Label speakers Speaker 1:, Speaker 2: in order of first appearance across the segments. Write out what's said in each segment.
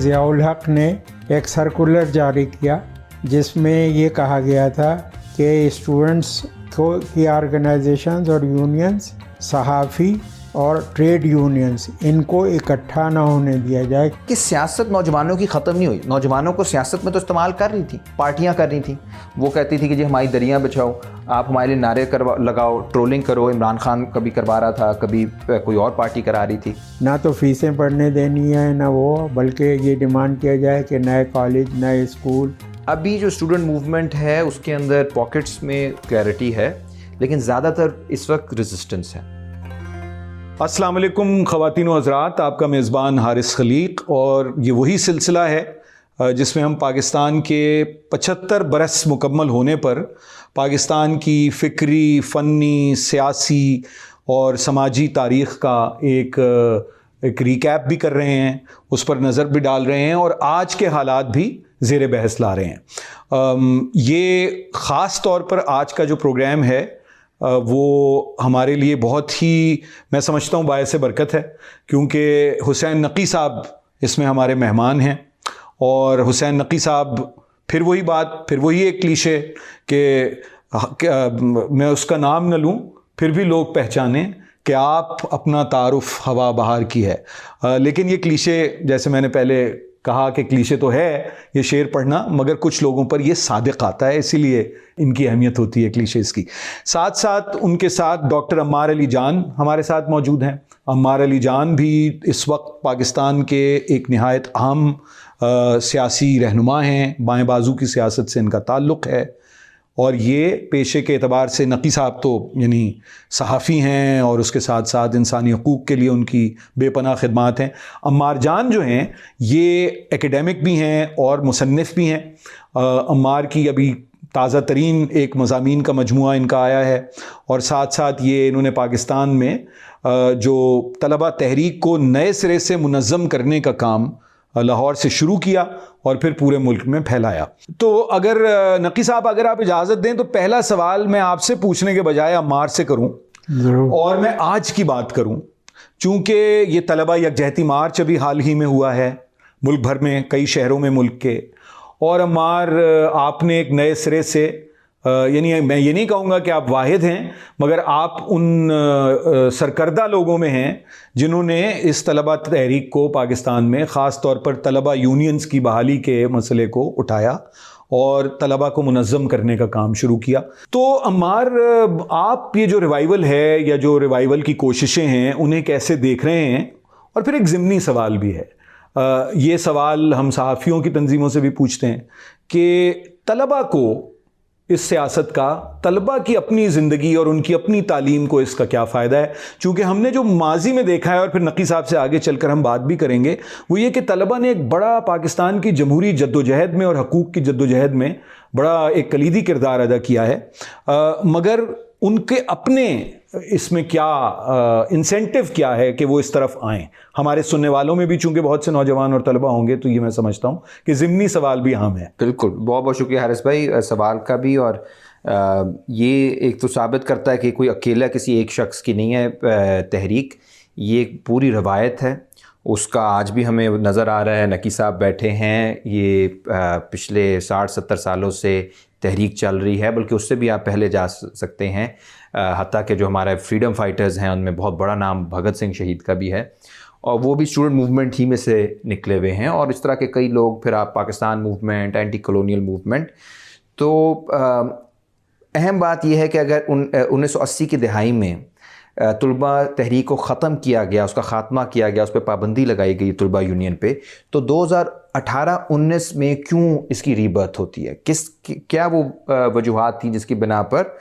Speaker 1: ज़ियाउल हक ने एक सर्कुलर जारी किया जिसमें ये कहा गया था कि स्टूडेंट्स को की ऑर्गेनाइजेशंस और यूनियंस, सहाफ़ी और ट्रेड यूनियंस, इनको इकट्ठा ना होने दिया जाए।
Speaker 2: कि सियासत नौजवानों की ख़त्म नहीं हुई। नौजवानों को सियासत में तो इस्तेमाल कर रही थी, पार्टियां कर रही थी। वो कहती थी कि जी हमारी दरियाँ बचाओ, आप हमारे लिए नारे लगाओ, ट्रोलिंग करो। इमरान खान कभी करवा रहा था, कभी कोई और पार्टी करा रही थी।
Speaker 1: ना तो फीसें पढ़ने देनी है ना वो, बल्कि ये डिमांड किया जाए कि नए कॉलेज, नए स्कूल।
Speaker 2: अभी जो स्टूडेंट मूवमेंट है उसके अंदर पॉकेट्स में क्लैरिटी है, लेकिन ज़्यादातर इस वक्त रेजिस्टेंस है।
Speaker 3: अस्सलाम वालेकुम ख़वातीन व हज़रात, आपका मेज़बान हारिस खलीक, और ये वही सिलसिला है जिसमें हम पाकिस्तान के 75 बरस मुकम्मल होने पर पाकिस्तान की फ़िक्री, फ़नी, सियासी और समाजी तारीख़ का एक रिकैप भी कर रहे हैं, उस पर नज़र भी डाल रहे हैं और आज के हालात भी ज़ेर बहस ला रहे हैं। ये ख़ास तौर पर आज का जो प्रोग्राम है वो हमारे लिए बहुत ही, मैं समझता हूँ, बायस बरकत है, क्योंकि हुसैन नकी साहब इसमें हमारे मेहमान हैं। और हुसैन नकी साहब, फिर वही एक क्लीशे कि मैं उसका नाम न लूँ फिर भी लोग पहचाने कि आप अपना तारुफ हवा बहार की है। लेकिन ये क्लीशे, जैसे मैंने पहले कहा कि क्लीशे तो है ये शेर पढ़ना, मगर कुछ लोगों पर ये सादिक आता है, इसीलिए इनकी अहमियत होती है क्लीशेस की। साथ साथ उनके साथ डॉक्टर अम्मार अली जान हमारे साथ मौजूद हैं। अम्मार अली जान भी इस वक्त पाकिस्तान के एक नहायत अहम सियासी रहनुमा हैं, बाएं बाजू की सियासत से इनका ताल्लुक़ है। और ये पेशे के एतबार से नकी साहब तो यानी सहाफ़ी हैं और उसके साथ साथ इंसानी हकूक़ के लिए उनकी बेपनाह खिदमात हैं। अम्मार जान जो हैं ये एकेडमिक भी हैं और मुसन्निफ़ भी हैं। अम्मार की अभी ताज़ा तरीन एक मज़ामीन का मजमुआ इनका आया है, और साथ साथ ये इन्होंने पाकिस्तान में जो तलबा तहरीक को नए सिरे से मुनज़्ज़म करने का काम लाहौर से शुरू किया और फिर पूरे मुल्क में फैलाया। तो अगर नकी साहब, अगर आप इजाज़त दें तो पहला सवाल मैं आपसे पूछने के बजाय अम्मार से करूं और मैं आज की बात करूं, चूँकि ये तलबा यकजहती मार्च अभी हाल ही में हुआ है मुल्क भर में, कई शहरों में मुल्क के। और अम्मार, आपने एक नए सिरे से, यानी मैं ये नहीं कहूँगा कि आप वाहिद हैं, मगर आप उन सरकर्दा लोगों में हैं जिन्होंने इस तलबा तहरीक को पाकिस्तान में, ख़ास तौर पर तलबा यूनियंस की बहाली के मसले को उठाया और तलबा को मुनज़्ज़म करने का काम शुरू किया। तो अम्मार, आप ये जो रिवाइवल है या जो रिवाइवल की कोशिशें हैं उन्हें कैसे देख रहे हैं? और फिर एक ज़िमनी सवाल भी है, ये सवाल हम सहाफ़ियों की तंजीमों से भी पूछते हैं कि तलबा को इस सियासत का, तलबा की अपनी ज़िंदगी और उनकी अपनी तालीम को इसका क्या फ़ायदा है? चूँकि हमने जो माजी में देखा है, और फिर नकी साहब से आगे चलकर हम बात भी करेंगे, वो ये कि तलबा ने एक बड़ा पाकिस्तान की जमहूरी जद्दोजहद में और हकूक़ की जद्दोजहद में बड़ा एक कलीदी किरदार अदा किया है, मगर उनके अपने इसमें क्या इंसेंटिव क्या है कि वो इस तरफ आएँ? हमारे सुनने वालों में भी चूंकि बहुत से नौजवान और तलबा होंगे, तो ये मैं समझता हूँ कि ज़िमनी सवाल भी अहम है।
Speaker 2: बिल्कुल, बहुत बहुत शुक्रिया हारिस भाई सवाल का भी। और ये एक तो साबित करता है कि कोई अकेला किसी एक शख्स की नहीं है तहरीक, ये एक पूरी रवायत है। उसका आज भी हमें नज़र आ रहा है। नकी साहब बैठे हैं, ये पिछले 60-70 सालों से तहरीक चल रही है, बल्कि उससे भी आप पहले जा सकते हैं। हत्ता के जो हमारे फ्रीडम फाइटर्स हैं उनमें बहुत बड़ा नाम भगत सिंह शहीद का भी है, और वो भी स्टूडेंट मूवमेंट ही में से निकले हुए हैं। और इस तरह के कई लोग, फिर आप Pakistan movement, anti colonial movement. तो अहम बात यह है कि अगर 1980 की दहाई में तलबा तहरीक को ख़त्म किया गया, उसका ख़ात्मा किया गया, उस पर पाबंदी लगाई गई तलबा यूनियन पे, तो 2018-19 में क्यों इसकी रीबर्थ होती है? क्या वो वजूहात थी जिसकी बिना पर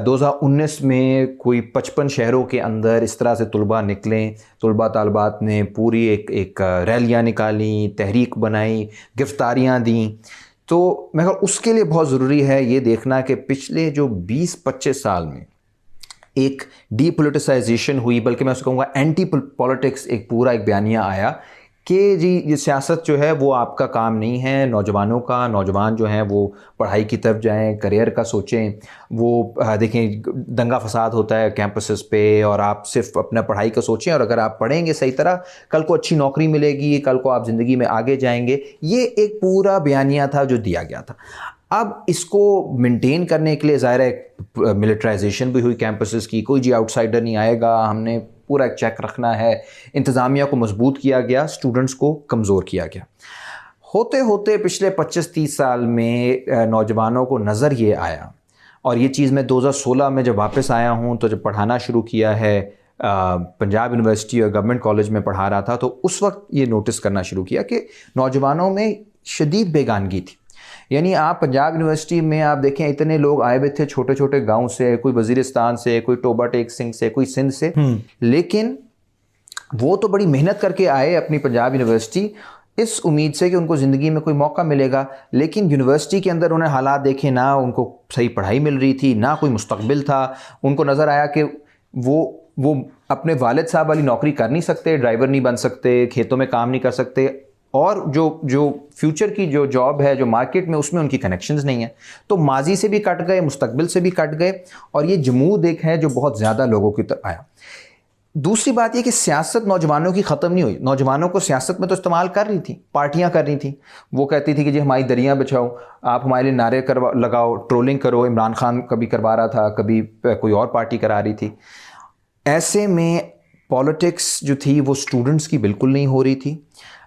Speaker 2: 2019 में कोई 55 शहरों के अंदर इस तरह से तलबा निकलें, तलबा तालबात ने पूरी एक रैलियाँ निकाली, तहरीक बनाई, गिरफ्तारियाँ दी। तो मैं कहूँ उसके लिए बहुत ज़रूरी है ये देखना कि पिछले जो 20-25 साल में एक डीपोलिटिसाइजेशन हुई, बल्कि मैं उसको कहूँगा एंटी पॉलिटिक्स, एक पूरा एक बयानिया आया कि जी ये सियासत जो है वो आपका काम नहीं है, नौजवानों का। नौजवान जो हैं वो पढ़ाई की तरफ जाएं, करियर का सोचें। वो देखें दंगा फसाद होता है कैंपसेस पे, और आप सिर्फ अपना पढ़ाई का सोचें, और अगर आप पढ़ेंगे सही तरह कल को अच्छी नौकरी मिलेगी, कल को आप ज़िंदगी में आगे जाएंगे। ये एक पूरा बयानिया था जो दिया गया था। अब इसको मेंटेन करने के लिए ज़ाहिर है मिलिट्राइजेशन भी हुई कैंपसेस की, कोई जी आउटसाइडर नहीं आएगा, हमने पूरा एक चेक रखना है। इंतज़ामिया को मजबूत किया गया, स्टूडेंट्स को कमज़ोर किया गया। होते होते पिछले 25-30 साल में नौजवानों को नज़र ये आया, और ये चीज़ मैं 2016 में जब वापस आया हूँ, तो जब पढ़ाना शुरू किया है पंजाब यूनिवर्सिटी और गवर्नमेंट कॉलेज में पढ़ा रहा था, तो उस वक्त ये नोटिस करना शुरू किया कि नौजवानों में शदीद बेगानगी थी। यानी आप पंजाब यूनिवर्सिटी में आप देखें इतने लोग आए हुए थे छोटे छोटे गांव से, कोई वजीरिस्तान से, कोई टोबा टेक सिंह से, कोई सिंध से, लेकिन वो तो बड़ी मेहनत करके आए अपनी पंजाब यूनिवर्सिटी इस उम्मीद से कि उनको ज़िंदगी में कोई मौका मिलेगा। लेकिन यूनिवर्सिटी के अंदर उन्हें हालात देखे, ना उनको सही पढ़ाई मिल रही थी, ना कोई मुस्तकबिल था। उनको नज़र आया कि वो अपने वालिद साहब वाली नौकरी कर नहीं सकते, ड्राइवर नहीं बन सकते, खेतों में काम नहीं कर सकते, और जो फ्यूचर की जो जॉब है जो मार्केट में, उसमें उनकी कनेक्शंस नहीं है। तो माजी से भी कट गए, मुस्तकबिल से भी कट गए, और ये जमूद एक है जो बहुत ज़्यादा लोगों की तरफ आया। दूसरी बात ये कि सियासत नौजवानों की ख़त्म नहीं हुई। नौजवानों को सियासत में तो इस्तेमाल कर रही थी, पार्टियां कर रही थी। वो कहती थी कि जी हमारी दरियाँ बचाओ, आप हमारे लिए नारे लगाओ, ट्रोलिंग करो। इमरान खान कभी करवा रहा था, कभी कोई और पार्टी करा रही थी। ऐसे में पॉलिटिक्स जो थी वो स्टूडेंट्स की बिल्कुल नहीं हो रही थी,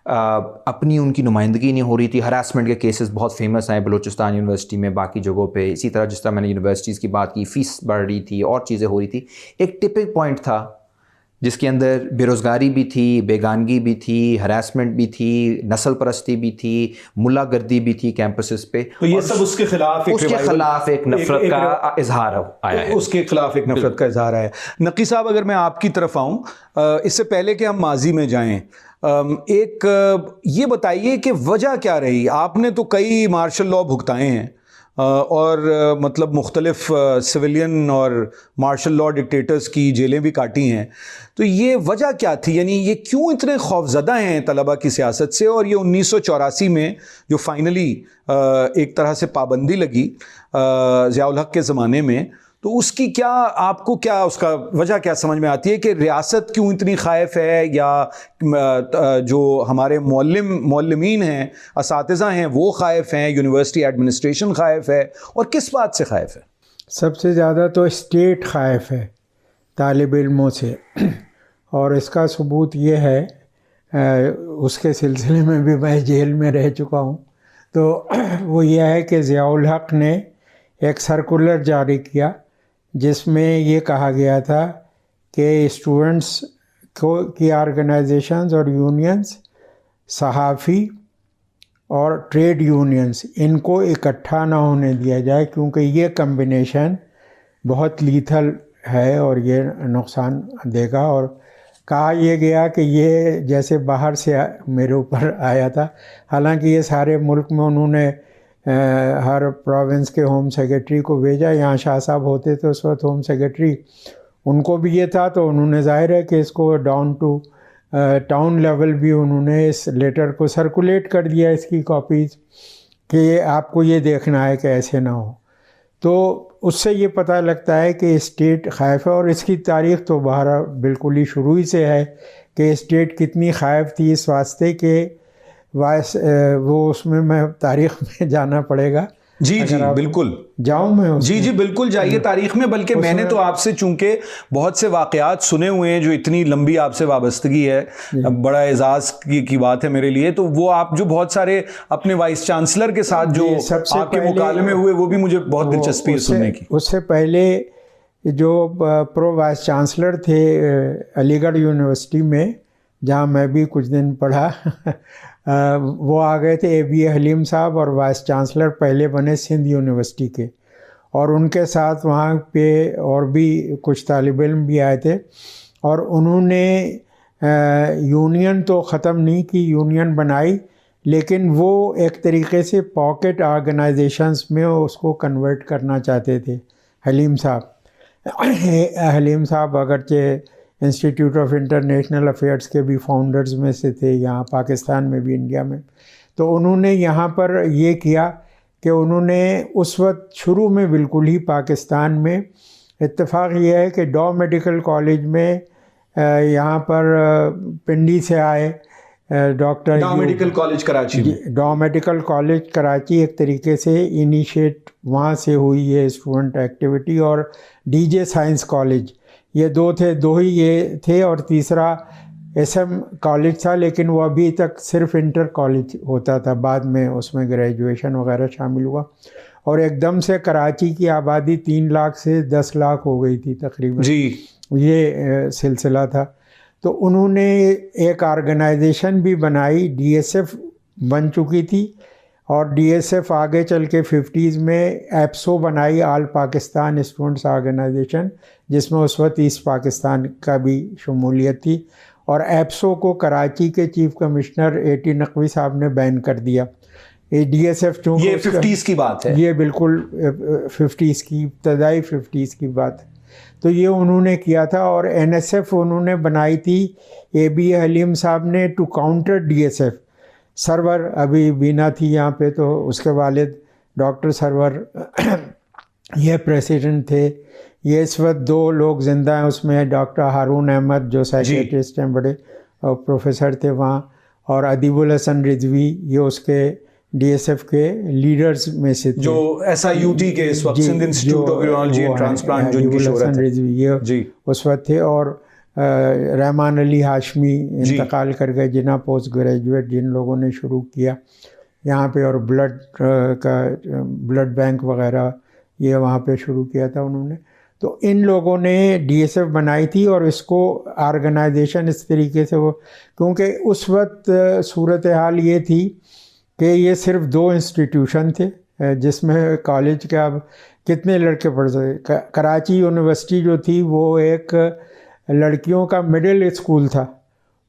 Speaker 2: अपनी उनकी नुमाइंदगी नहीं हो रही थी। हरासमेंट के केसेस बहुत फेमस हैं बलूचिस्तान यूनिवर्सिटी में, बाकी जगहों पे। इसी तरह जिस तरह मैंने यूनिवर्सिटीज़ की बात की, फ़ीस बढ़ रही थी और चीज़ें हो रही थी। एक टिपिक पॉइंट था जिसके अंदर बेरोज़गारी भी थी, बेगानगी भी थी, हरासमेंट भी थी, नस्ल परस्ती भी थी, मुल्लागर्दी भी थी कैंपसेस पे।
Speaker 3: तो ये सब उसके खिलाफ
Speaker 2: एक नफरत का इजहार आया है।
Speaker 3: उसके खिलाफ एक नफरत का इजहार है। नकी साहब, अगर मैं आपकी तरफ आऊँ, इससे पहले कि हम माजी में जाएं, ये बताइए कि वजह क्या रही। आपने तो कई मार्शल लॉ भुगताए हैं, और मतलब मुख्तलिफ सिविलियन और मार्शल लॉ डिक्टेटर्स की जेलें भी काटी हैं। तो ये वजह क्या थी, यानी ये क्यों इतने खौफजदा हैं तलबा की सियासत से? और ये 1984 में जो फाइनली एक तरह से पाबंदी लगी ज़ियाउल हक के ज़माने में, तो उसकी क्या, आपको क्या उसका वजह क्या समझ में आती है कि रियासत क्यों इतनी खाइफ है, या जो हमारे मौल्लिमीन हैं, असातिज़ा हैं, वो खाइफ हैं, यूनिवर्सिटी एडमिनिस्ट्रेशन खाइफ है, और किस बात से खाइफ है?
Speaker 1: सबसे ज़्यादा तो स्टेट खाइफ है तालिब इल्मों से, और इसका सबूत ये है, उसके सिलसिले में भी मैं जेल में रह चुका हूँ। तो वो ये है कि ज़ियाउल हक ने एक सर्कुलर जारी किया जिसमें ये कहा गया था कि स्टूडेंट्स की ऑर्गेनाइजेशंस और यूनियंस, सहाफ़ी और ट्रेड यूनियंस, इनको इकट्ठा ना होने दिया जाए, क्योंकि ये कम्बिनेशन बहुत लीथल है और ये नुकसान देगा। और कहा यह गया कि ये जैसे बाहर से मेरे ऊपर आया था, हालांकि ये सारे मुल्क में उन्होंने हर प्रोविंस के होम सेक्रेटरी को भेजा। यहाँ शाह साहब होते थे उस वक्त होम सेक्रेटरी, उनको भी ये था, तो उन्होंने जाहिर है कि इसको डाउन टू टाउन लेवल भी उन्होंने इस लेटर को सर्कुलेट कर दिया, इसकी कॉपीज़, कि आपको ये देखना है कि ऐसे ना हो। तो उससे ये पता लगता है कि स्टेट खाइफ है, और इसकी तारीख़ तो बाहर बिल्कुल ही शुरू ही से है कि स्टेट कितनी खाइफ थी इस वास्ते के वो उसमें मैं तारीख़ में जाना पड़ेगा।
Speaker 3: जी जी बिल्कुल
Speaker 1: जाऊँ मैं
Speaker 3: जी जी बिल्कुल जाइए तारीख़ में। बल्कि मैंने तो आपसे चूंकि बहुत से वाक़यात सुने हुए हैं, जो इतनी लंबी आपसे वाबस्तगी है, बड़ा एजाज़ की बात है मेरे लिए। तो वो आप जो बहुत सारे अपने वाइस चांसलर के साथ जो आपके मुकालमे हुए, वो भी मुझे बहुत दिलचस्पी है सुनने की।
Speaker 1: उससे पहले जो प्रो वाइस चांसलर थे अलीगढ़ यूनिवर्सिटी में, जहाँ मैं भी कुछ दिन पढ़ा, वो आ गए थे AB हलीम साहब, और वाइस चांसलर पहले बने सिंध यूनिवर्सिटी के, और उनके साथ वहाँ पे और भी कुछ तालिब इल्म भी आए थे। और उन्होंने यूनियन तो ख़त्म नहीं की, यूनियन बनाई, लेकिन वो एक तरीके से पॉकेट ऑर्गेनाइजेशंस में उसको कन्वर्ट करना चाहते थे हलीम साहब। हलीम साहब अगरचे इंस्टीट्यूट ऑफ इंटरनेशनल अफेयर्स के भी फाउंडर्स में से थे, यहाँ पाकिस्तान में भी, इंडिया में। तो उन्होंने यहाँ पर ये किया कि उन्होंने उस वक्त शुरू में बिल्कुल ही पाकिस्तान में इत्तेफाक ये है कि डॉ मेडिकल कॉलेज में यहाँ पर पिंडी से आए डॉक्टर
Speaker 3: डॉ मेडिकल कॉलेज कराची में,
Speaker 1: डॉ मेडिकल कॉलेज कराची एक तरीके से इनिशिएट वहाँ से हुई ये स्टूडेंट एक्टिविटी। और डीजे साइंस कॉलेज, ये दो ही ये थे, और तीसरा एसएम कॉलेज था, लेकिन वो अभी तक सिर्फ इंटर कॉलेज होता था, बाद में उसमें ग्रेजुएशन वगैरह शामिल हुआ। और एकदम से कराची की आबादी 3 लाख से 10 लाख हो गई थी तकरीबन
Speaker 3: जी,
Speaker 1: ये सिलसिला था। तो उन्होंने एक ऑर्गेनाइजेशन भी बनाई, डीएसएफ बन चुकी थी, और डीएसएफ आगे चल के 50s में एप्सो बनाई, ऑल पाकिस्तान स्टूडेंट्स ऑर्गेनाइजेशन, जिसमें उस वक्त ईस्ट पाकिस्तान का भी शमूलियत थी। और एप्सो को कराची के चीफ कमिश्नर एटी नकवी साहब ने बैन कर दिया। ये डीएसएफ चूँकि
Speaker 3: ये 50s की बात है,
Speaker 1: ये बिल्कुल 50s की, इब्तदाई 50s की बात है। तो ये उन्होंने किया था। और एनएसएफ उन्होंने बनाई थी एबी हलीम साहब ने, टू काउंटर डीएसएफ। सरवर अभी बीना थी यहाँ पे, तो उसके वालिद डॉक्टर सरवर ये प्रेसिडेंट थे। ये इस वक्त 2 लोग ज़िंदा हैं, उसमें डॉक्टर हारून अहमद जो साइकियाट्रिस्ट हैं, बड़े प्रोफेसर थे वहाँ, और अदीबुल हसन रिजवी, ये उसके डीएसएफ के लीडर्स में से थे,
Speaker 3: जो SIUT के इस वक्त Sindh Institute of Urology and Transplant जो इनकी शोहरत है,
Speaker 1: ये
Speaker 3: जी
Speaker 1: उस वक्त थे। और रहमान अली हाशमी इंतकाल कर गए, जिन्हें पोस्ट ग्रेजुएट जिन लोगों ने शुरू किया यहाँ पे, और ब्लड बैंक वगैरह ये वहाँ पे शुरू किया था उन्होंने। तो इन लोगों ने डीएसएफ बनाई थी, और इसको ऑर्गेनाइजेशन इस तरीके से वो, क्योंकि उस वक्त सूरत हाल ये थी कि ये सिर्फ 2 इंस्टीट्यूशन थे जिसमें कॉलेज के अब कितने लड़के पढ़ सके। कराची यूनिवर्सिटी जो थी वो एक लड़कियों का मिडिल स्कूल था,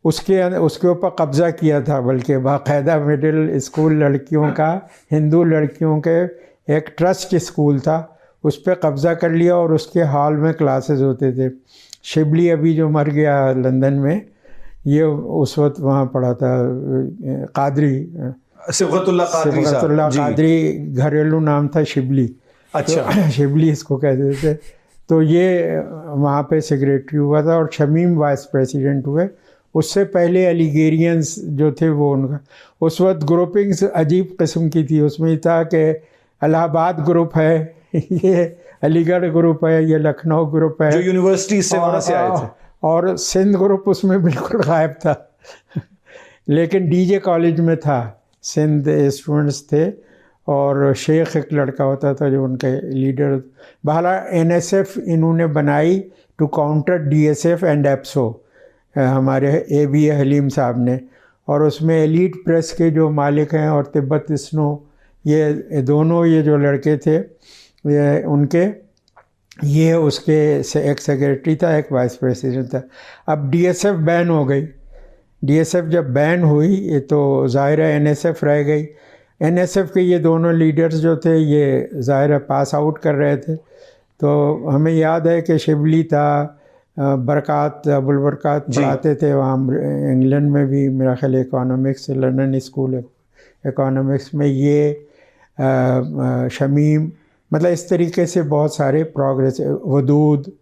Speaker 1: उसके ऊपर कब्ज़ा किया था, बल्कि बाकायदा मिडिल स्कूल लड़कियों का, हिंदू लड़कियों के एक ट्रस्ट स्कूल था, उस पर कब्ज़ा कर लिया, और उसके हॉल में क्लासेस होते थे। शिबली अभी जो मर गया लंदन में, ये उस वक्त वहाँ पढ़ा था, कादरी
Speaker 3: सिबगतुल्लाह
Speaker 1: कादरी, घरेलू नाम था शिबली।
Speaker 3: अच्छा,
Speaker 1: तो शिबली इसको कहते थे। तो ये वहाँ पे सेक्रेटरी हुआ था, और शमीम वाइस प्रेसिडेंट हुए। उससे पहले अलीगेरियंस जो थे वो उनका, उस वक्त ग्रुपिंग्स अजीब किस्म की थी। उसमें था कि इलाहाबाद ग्रुप है, ये अलीगढ़ ग्रुप है, ये लखनऊ ग्रुप है,
Speaker 3: जो यूनिवर्सिटी से वहाँ से आए थे,
Speaker 1: और सिंध ग्रुप उसमें बिल्कुल गायब था लेकिन डीजे कॉलेज में था, सिंध स्टूडेंट्स थे, और शेख एक लड़का होता था जो उनके लीडर। बहला एनएसएफ इन्होंने बनाई to counter DSF and APSO, हमारे एबी हलीम साहब ने। और उसमें एलीट प्रेस के जो मालिक हैं और तिब्बत स्नो, ये दोनों ये जो लड़के थे, ये उनके, ये उसके एक सेक्रेटरी था, एक वाइस प्रेसिडेंट था। अब डीएसएफ बैन हो गई। डीएसएफ जब बैन हुई तो ज़ाहिर है एनएसएफ रह गई। एनएसएफ के ये दोनों लीडर्स जो थे ये ज़ाहिर है पास आउट कर रहे थे। तो हमें याद है कि शिबली था, बरक़ात, अबुल बरक़ात पढ़ाते थे वहाँ इंग्लैंड में भी, मेरा ख्याल इकोनॉमिक्स, लंदन स्कूल इकोनॉमिक्स में, ये शमीम, मतलब इस तरीके से बहुत सारे प्रोग्रेस, वदूद,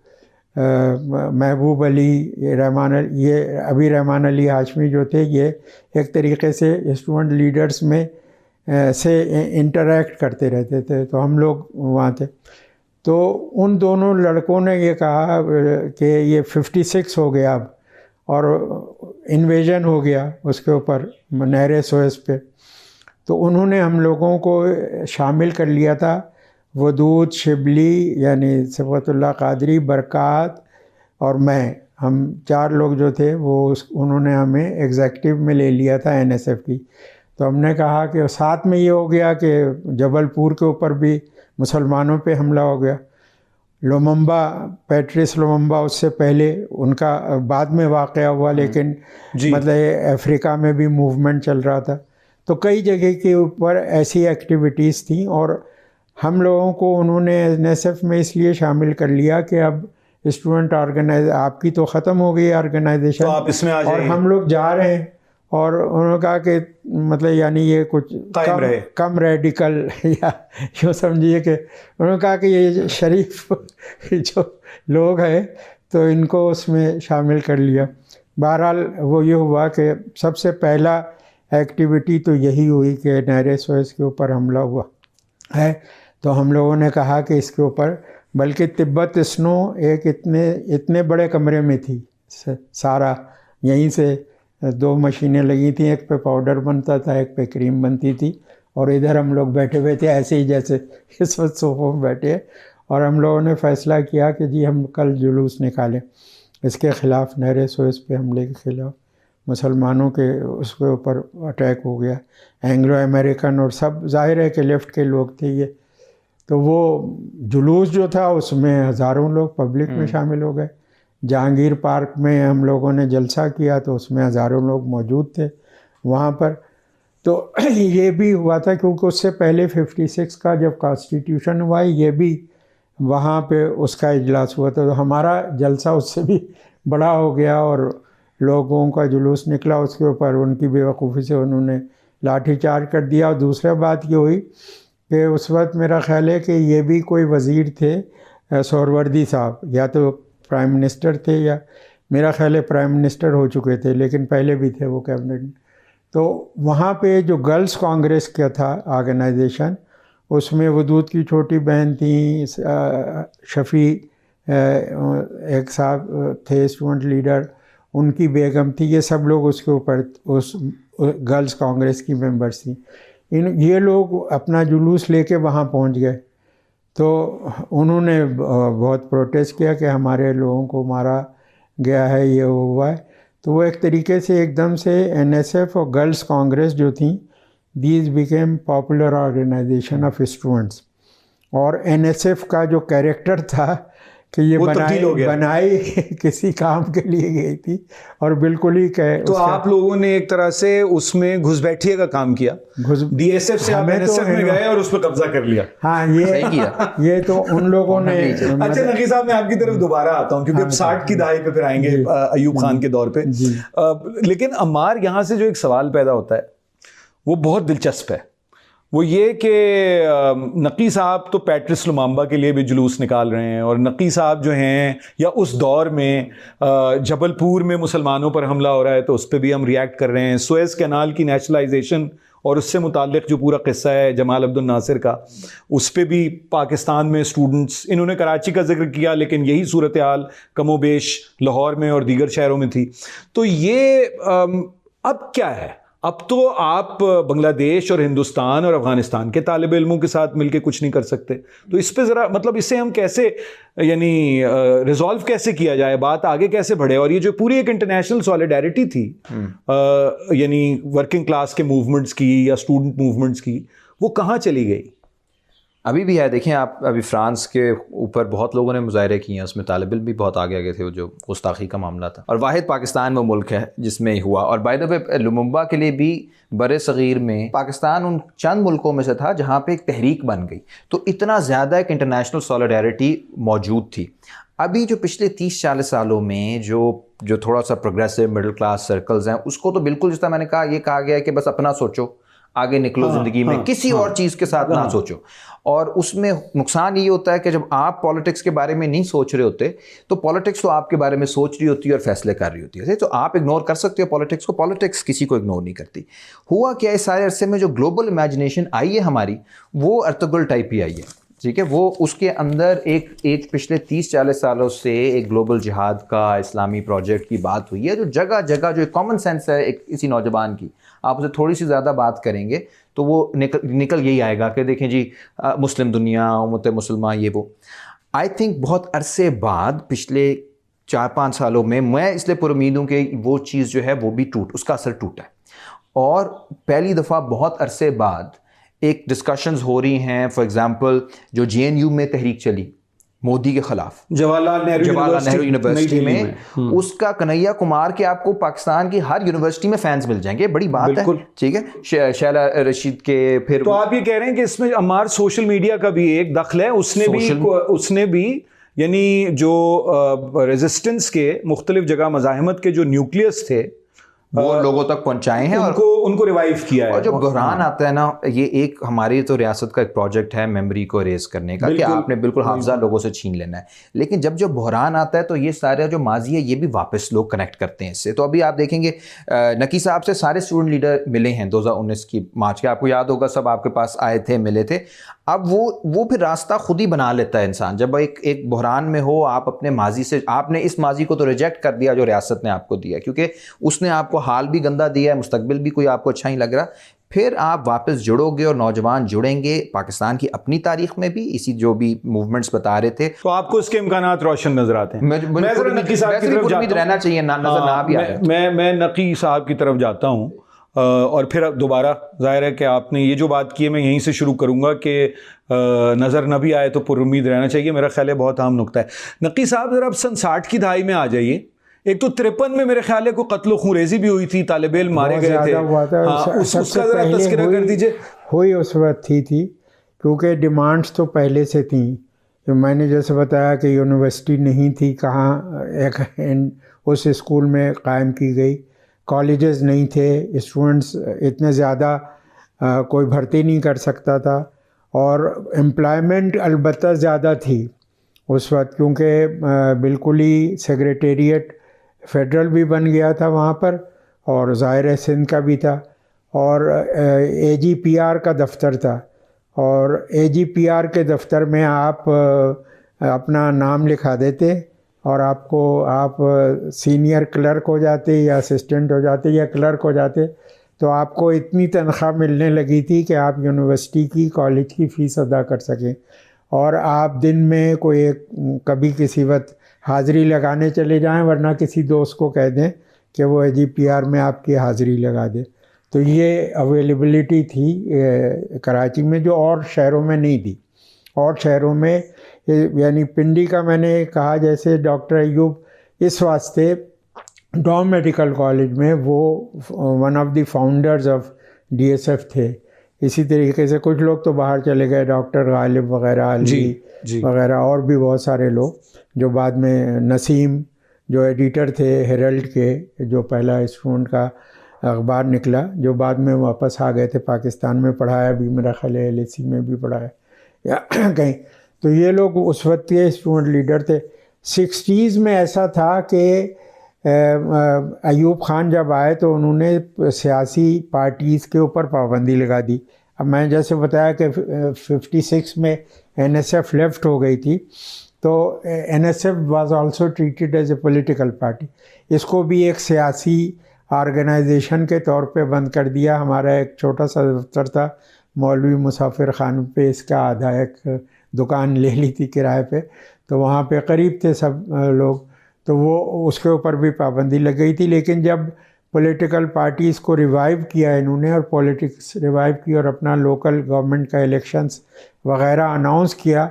Speaker 1: महबूब अली, ये अभी रहमान अली हाशमी जो थे, ये एक तरीके से स्टूडेंट लीडर्स में से इंटरेक्ट करते रहते थे। तो हम लोग वहाँ थे। तो उन दोनों लड़कों ने ये कहा कि ये 56 हो गया अब, और इन्वेजन हो गया उसके ऊपर, नहर सुएज़ पे। तो उन्होंने हम लोगों को शामिल कर लिया था, वदूद, शिबली यानी सिबगतुल्लाह कादरी, बरक़ात और मैं, हम 4 लोग जो थे वो उन्होंने हमें एग्जेक्टिव में ले लिया था एनएसएफ की। तो हमने कहा कि साथ में ये हो गया कि जबलपुर के ऊपर भी मुसलमानों पे हमला हो गया। लोमम्बा, पैट्रिस लोमम्बा उससे पहले, उनका बाद में वाक़या हुआ, लेकिन मतलब अफ्रीका में भी मूवमेंट चल रहा था। तो कई जगह के ऊपर ऐसी एक्टिविटीज़ थी, और हम लोगों को उन्होंने एनएसएफ में इसलिए शामिल कर लिया कि अब स्टूडेंट ऑर्गेनाइज, आपकी तो ख़त्म हो गई ऑर्गेनाइजेशन,
Speaker 3: तो आप इसमें आ
Speaker 1: और
Speaker 3: जाइए।
Speaker 1: हम लोग जा रहे हैं। और उन्होंने कहा कि मतलब यानी ये कुछ कम रेडिकल या यूँ समझिए कि उन्होंने कहा कि ये शरीफ जो लोग हैं तो इनको उसमें शामिल कर लिया। बहरहाल वो ये हुआ कि सबसे पहला एक्टिविटी तो यही हुई कि नहर सुएज़ के ऊपर हमला हुआ है। तो हम लोगों ने कहा कि इसके ऊपर, बल्कि तिब्बत स्नो एक इतने बड़े कमरे में थी, सारा यहीं से 2 मशीनें लगी थी, एक पे पाउडर बनता था, एक पे क्रीम बनती थी, और इधर हम लोग बैठे हुए थे ऐसे ही जैसे इस वक्त सोफों में बैठे। और हम लोगों ने फ़ैसला किया कि जी हम कल जुलूस निकालें इसके ख़िलाफ़, नहर सुएज़ पे हमले के ख़िलाफ़। मुसलमानों के उसके ऊपर अटैक हो गया, एंग्लो अमेरिकन और सब, जाहिर है कि लेफ़्ट के लोग थे ये। तो वो जुलूस जो था उसमें हज़ारों लोग पब्लिक में शामिल हो गए। जहांगीर पार्क में हम लोगों ने जलसा किया तो उसमें हज़ारों लोग मौजूद थे वहाँ पर। तो ये भी हुआ था क्योंकि उससे पहले 56 का जब कॉन्स्टिट्यूशन हुआ, ये भी वहाँ पे उसका इजलास हुआ था। तो हमारा जलसा उससे भी बड़ा हो गया और लोगों का जुलूस निकला, उसके ऊपर उनकी बेवकूफ़ी से उन्होंने लाठीचार्ज कर दिया। और दूसरी बात ये हुई कि उस वक्त मेरा ख्याल है कि ये भी कोई वज़ीर थे, सोहरवर्दी साहब, या तो प्राइम मिनिस्टर थे या मेरा ख्याल है प्राइम मिनिस्टर हो चुके थे, लेकिन पहले भी थे वो कैबिनेट में। तो वहाँ पे जो गर्ल्स कांग्रेस का था ऑर्गेनाइजेशन, उसमें वदूद की छोटी बहन थी, शफ़ी एक साहब थे स्टूडेंट लीडर, उनकी बेगम थी, ये सब लोग उसके ऊपर उस गर्ल्स कांग्रेस की मेंबर्स थी। ये लोग अपना जुलूस लेके वहाँ पहुँच गए। तो उन्होंने बहुत प्रोटेस्ट किया कि हमारे लोगों को मारा गया है, ये हुआ है। तो वो एक तरीके से एकदम से NSF और गर्ल्स कांग्रेस जो थी, these became popular organisation of students. और NSF का जो कैरेक्टर था कि ये बनाई किसी काम के लिए गई थी और बिल्कुल ही
Speaker 3: तो आप लोगों ने एक तरह से उसमें घुसपैठिए का काम किया, DSF से आप NSF में गए और उस पर कब्जा कर लिया।
Speaker 1: हाँ, ये तो उन लोगों ने।
Speaker 3: अच्छा नकी साहब, मैं आपकी तरफ दोबारा आता हूँ क्योंकि अब 60 की दहाई पे फिर आएंगे अयूब खान के दौर पे। लेकिन अम्मार, यहाँ से जो एक सवाल पैदा होता है वो बहुत दिलचस्प है। वो ये कि नकी साहब तो पैट्रिस लुमाम्बा के लिए भी जुलूस निकाल रहे हैं, और नकी साहब जो हैं, या उस दौर में जबलपुर में मुसलमानों पर हमला हो रहा है तो उस पर भी हम रिएक्ट कर रहे हैं। सुएज़ कैनाल की नेशनलाइजेशन और उससे मुताल्लिक़ जो पूरा किस्सा है जमाल अब्दुल नासिर का, उस पर भी पाकिस्तान में स्टूडेंट्स, इन्होंने कराची का जिक्र किया लेकिन यही सूरत हाल कमोबेश लाहौर में और दीगर शहरों में थी। तो ये अब क्या है? अब तो आप बांग्लादेश और हिंदुस्तान और अफगानिस्तान के तालिब इल्मों के साथ मिलके कुछ नहीं कर सकते। तो इस पे ज़रा मतलब इसे हम कैसे, यानी रिजॉल्व कैसे किया जाए, बात आगे कैसे बढ़े? और ये जो पूरी एक इंटरनेशनल सॉलिडारिटी थी यानी वर्किंग क्लास के मूवमेंट्स की या स्टूडेंट मूवमेंट्स की, वो कहाँ चली गई?
Speaker 2: अभी भी है। देखें आप, अभी फ्रांस के ऊपर बहुत लोगों ने मुजाहरे किए हैं, उसमें तालिब इल्म भी बहुत आगे आगे थे, वो जो गुस्ताखी का मामला था। और वाहिद पाकिस्तान वो मुल्क है जिसमें हुआ। और बाय द वे लुमुम्बा के लिए भी बरे सग़ीर में पाकिस्तान उन चंद मुल्कों में से था जहाँ पे एक तहरीक बन गई। तो इतना ज़्यादा एक इंटरनेशनल सॉलिडारिटी मौजूद थी। अभी जो पिछले 30-40 सालों में जो थोड़ा सा प्रोग्रेसिव मिडिल क्लास सर्कल्स हैं, उसको तो बिल्कुल, जिस तरह मैंने कहा, ये कहा गया है कि बस अपना सोचो, आगे निकलो ज़िंदगी में, किसी और चीज़ के साथ ना सोचो। और उसमें नुकसान ये होता है कि जब आप पॉलिटिक्स के बारे में नहीं सोच रहे होते तो पॉलिटिक्स तो आपके बारे में सोच रही होती है और फैसले कर रही होती है। तो आप इग्नोर कर सकते हो पॉलिटिक्स को, पॉलिटिक्स किसी को इग्नोर नहीं करती। हुआ क्या, इस सारे अरसे में जो ग्लोबल इमेजिनेशन आई है हमारी, वो अर्तुगरुल टाइप ही आई है, ठीक है। वो उसके अंदर एक पिछले 30-40 सालों से एक ग्लोबल जिहाद का, इस्लामी प्रोजेक्ट की बात हुई है, जो जगह जगह जो एक कॉमन सेंस है एक इसी नौजवान की, आप उसे थोड़ी सी ज़्यादा बात करेंगे तो वो निकल यही आएगा कि देखें जी मुस्लिम दुनिया, उम्मत मुसलमान, ये वो। आई थिंक बहुत अरसे बाद, पिछले 4-5 सालों में, मैं इसलिए पुरुमीद हूँ कि वो चीज़ जो है वो भी उसका असर टूटा है। और पहली दफ़ा बहुत अरसे बाद एक डिस्कशंस हो रही हैं। फॉर एग्जांपल जो JNU में तहरीक चली मोदी के खिलाफ, जवाहरलाल नेहरू यूनिवर्सिटी में, उसका कन्हैया कुमार के आपको पाकिस्तान की हर यूनिवर्सिटी में फैंस मिल जाएंगे, बड़ी बात है, ठीक है। शैला रशीद के, फिर
Speaker 3: तो आप ये कह रहे हैं कि इसमें अम्मार सोशल मीडिया का भी एक दखल है, उसने भी यानी जो रेजिस्टेंस के मुख्तलिफ जगह मज़ाहिमत के जो न्यूक्लियस थे
Speaker 2: वो लोगों तक पहुंचाए हैं और
Speaker 3: उनको रिवाइव किया है।
Speaker 2: और जो बहरान आता है ना, ये एक हमारी तो रियासत का एक प्रोजेक्ट है मेमोरी को रेज करने का कि आपने बिल्कुल हाफजा लोगों से छीन लेना है, लेकिन जब जो बहरान आता है तो ये सारे जो माजी है ये भी वापस लोग कनेक्ट करते हैं इससे। तो अभी आप देखेंगे नकी साहब से सारे स्टूडेंट लीडर मिले हैं 2019 की मार्च के, आपको याद होगा, सब आपके पास आए थे, मिले थे। अब वो फिर रास्ता खुद ही बना लेता है इंसान। जब एक बहरान में हो, आप अपने माजी से, आपने इस माजी को तो रिजेक्ट कर दिया जो रियासत ने आपको दिया, क्योंकि उसने आपको हाल भी गंदा दिया है, मुस्तकबिल भी कोई आपको अच्छा नहीं लग रहा, फिर आप वापस जुड़ोगे और नौजवान जुड़ेंगे पाकिस्तान की अपनी तारीख में भी, इसी जो भी मूवमेंट्स बता रहे थे।
Speaker 3: तो आपको इसके इम्कानात रोशन नजर आते हैं। मैं जरा नकी साहब की तरफ जाता हूं,
Speaker 2: रहना चाहिए नजर ना भी आए।
Speaker 3: मैं नकी साहब की तरफ जाता हूँ और फिर दोबारा जाहिर है कि आपने ये जो बात की है मैं यहीं से शुरू करूँगा कि नज़र न भी आए तो पुरुम्मीद रहना चाहिए। मेरा ख्याल है बहुत आम नुक्ता है। नकी साहब ज़रा अब सन 60 की दहाई में आ जाइए। एक तो 53 में मेरे ख्याल है को कत्ल खूरेजी भी हुई थी, तालिब इल्म मारे गए थे। उसका ज़रा तज़किरा कर दीजिए।
Speaker 1: हुई उस वक्त थी क्योंकि डिमांड्स तो पहले से थी। तो मैंने जैसे बताया कि यूनिवर्सिटी नहीं थी, कहाँ एक उस स्कूल में कायम की गई, कॉलेजेस नहीं थे, स्टूडेंट्स इतने ज़्यादा कोई भर्ती नहीं कर सकता था, और एम्प्लॉयमेंट अलबत्ता ज़्यादा थी उस वक्त, क्योंकि बिल्कुल ही सेक्रेटेरिएट फेडरल भी बन गया था वहाँ पर, और ज़ाहिर सिंध का भी था, और AGPR का दफ्तर था, और AGPR के दफ्तर में आप अपना नाम लिखा देते और आप सीनियर क्लर्क हो जाते या असिस्टेंट हो जाते या क्लर्क हो जाते, तो आपको इतनी तनख्वाह मिलने लगी थी कि आप यूनिवर्सिटी की, कॉलेज की फ़ीस अदा कर सकें, और आप दिन में कभी किसी वक्त हाज़िरी लगाने चले जाएं, वरना किसी दोस्त को कह दें कि वो AGPR में आपकी हाज़िरी लगा दे। तो ये अवेलेबिलिटी थी कराची में, जो और शहरों में नहीं थी। और शहरों में यानी पिंडी का मैंने कहा, जैसे डॉक्टर अयूब इस वास्ते डॉम मेडिकल कॉलेज में वो one of the founders of DSF थे। इसी तरीके से कुछ लोग तो बाहर चले गए, डॉक्टर गालिब वगैरह, अली वगैरह, और भी बहुत सारे लोग, जो बाद में नसीम जो एडिटर थे हेरल्ड के, जो पहला स्टूडेंट का अखबार निकला, जो बाद में वापस आ गए थे पाकिस्तान में, पढ़ाया भी मेरा ख्याल है LSE में भी पढ़ाया या कहीं। तो ये लोग उस वक्त के स्टूडेंट लीडर थे। 60s में ऐसा था कि अयूब खान जब आए तो उन्होंने सियासी पार्टीज़ के ऊपर पाबंदी लगा दी। अब मैं जैसे बताया कि 56 में NSF लेफ्ट हो गई थी, तो NSF was also treated as a political party. इसको भी एक सियासी ऑर्गेनाइजेशन के तौर पे बंद कर दिया। हमारा एक छोटा सा दफ्तर था मौलवी मुसाफिर खान पे, इसका आधा एक दुकान ले ली थी किराए पे, तो वहाँ पे करीब थे सब लोग, तो वो उसके ऊपर भी पाबंदी लग गई थी। लेकिन जब पॉलिटिकल पार्टीज़ को रिवाइव किया इन्होंने, और पॉलिटिक्स रिवाइव की और अपना लोकल गवर्नमेंट का इलेक्शंस वगैरह अनाउंस किया,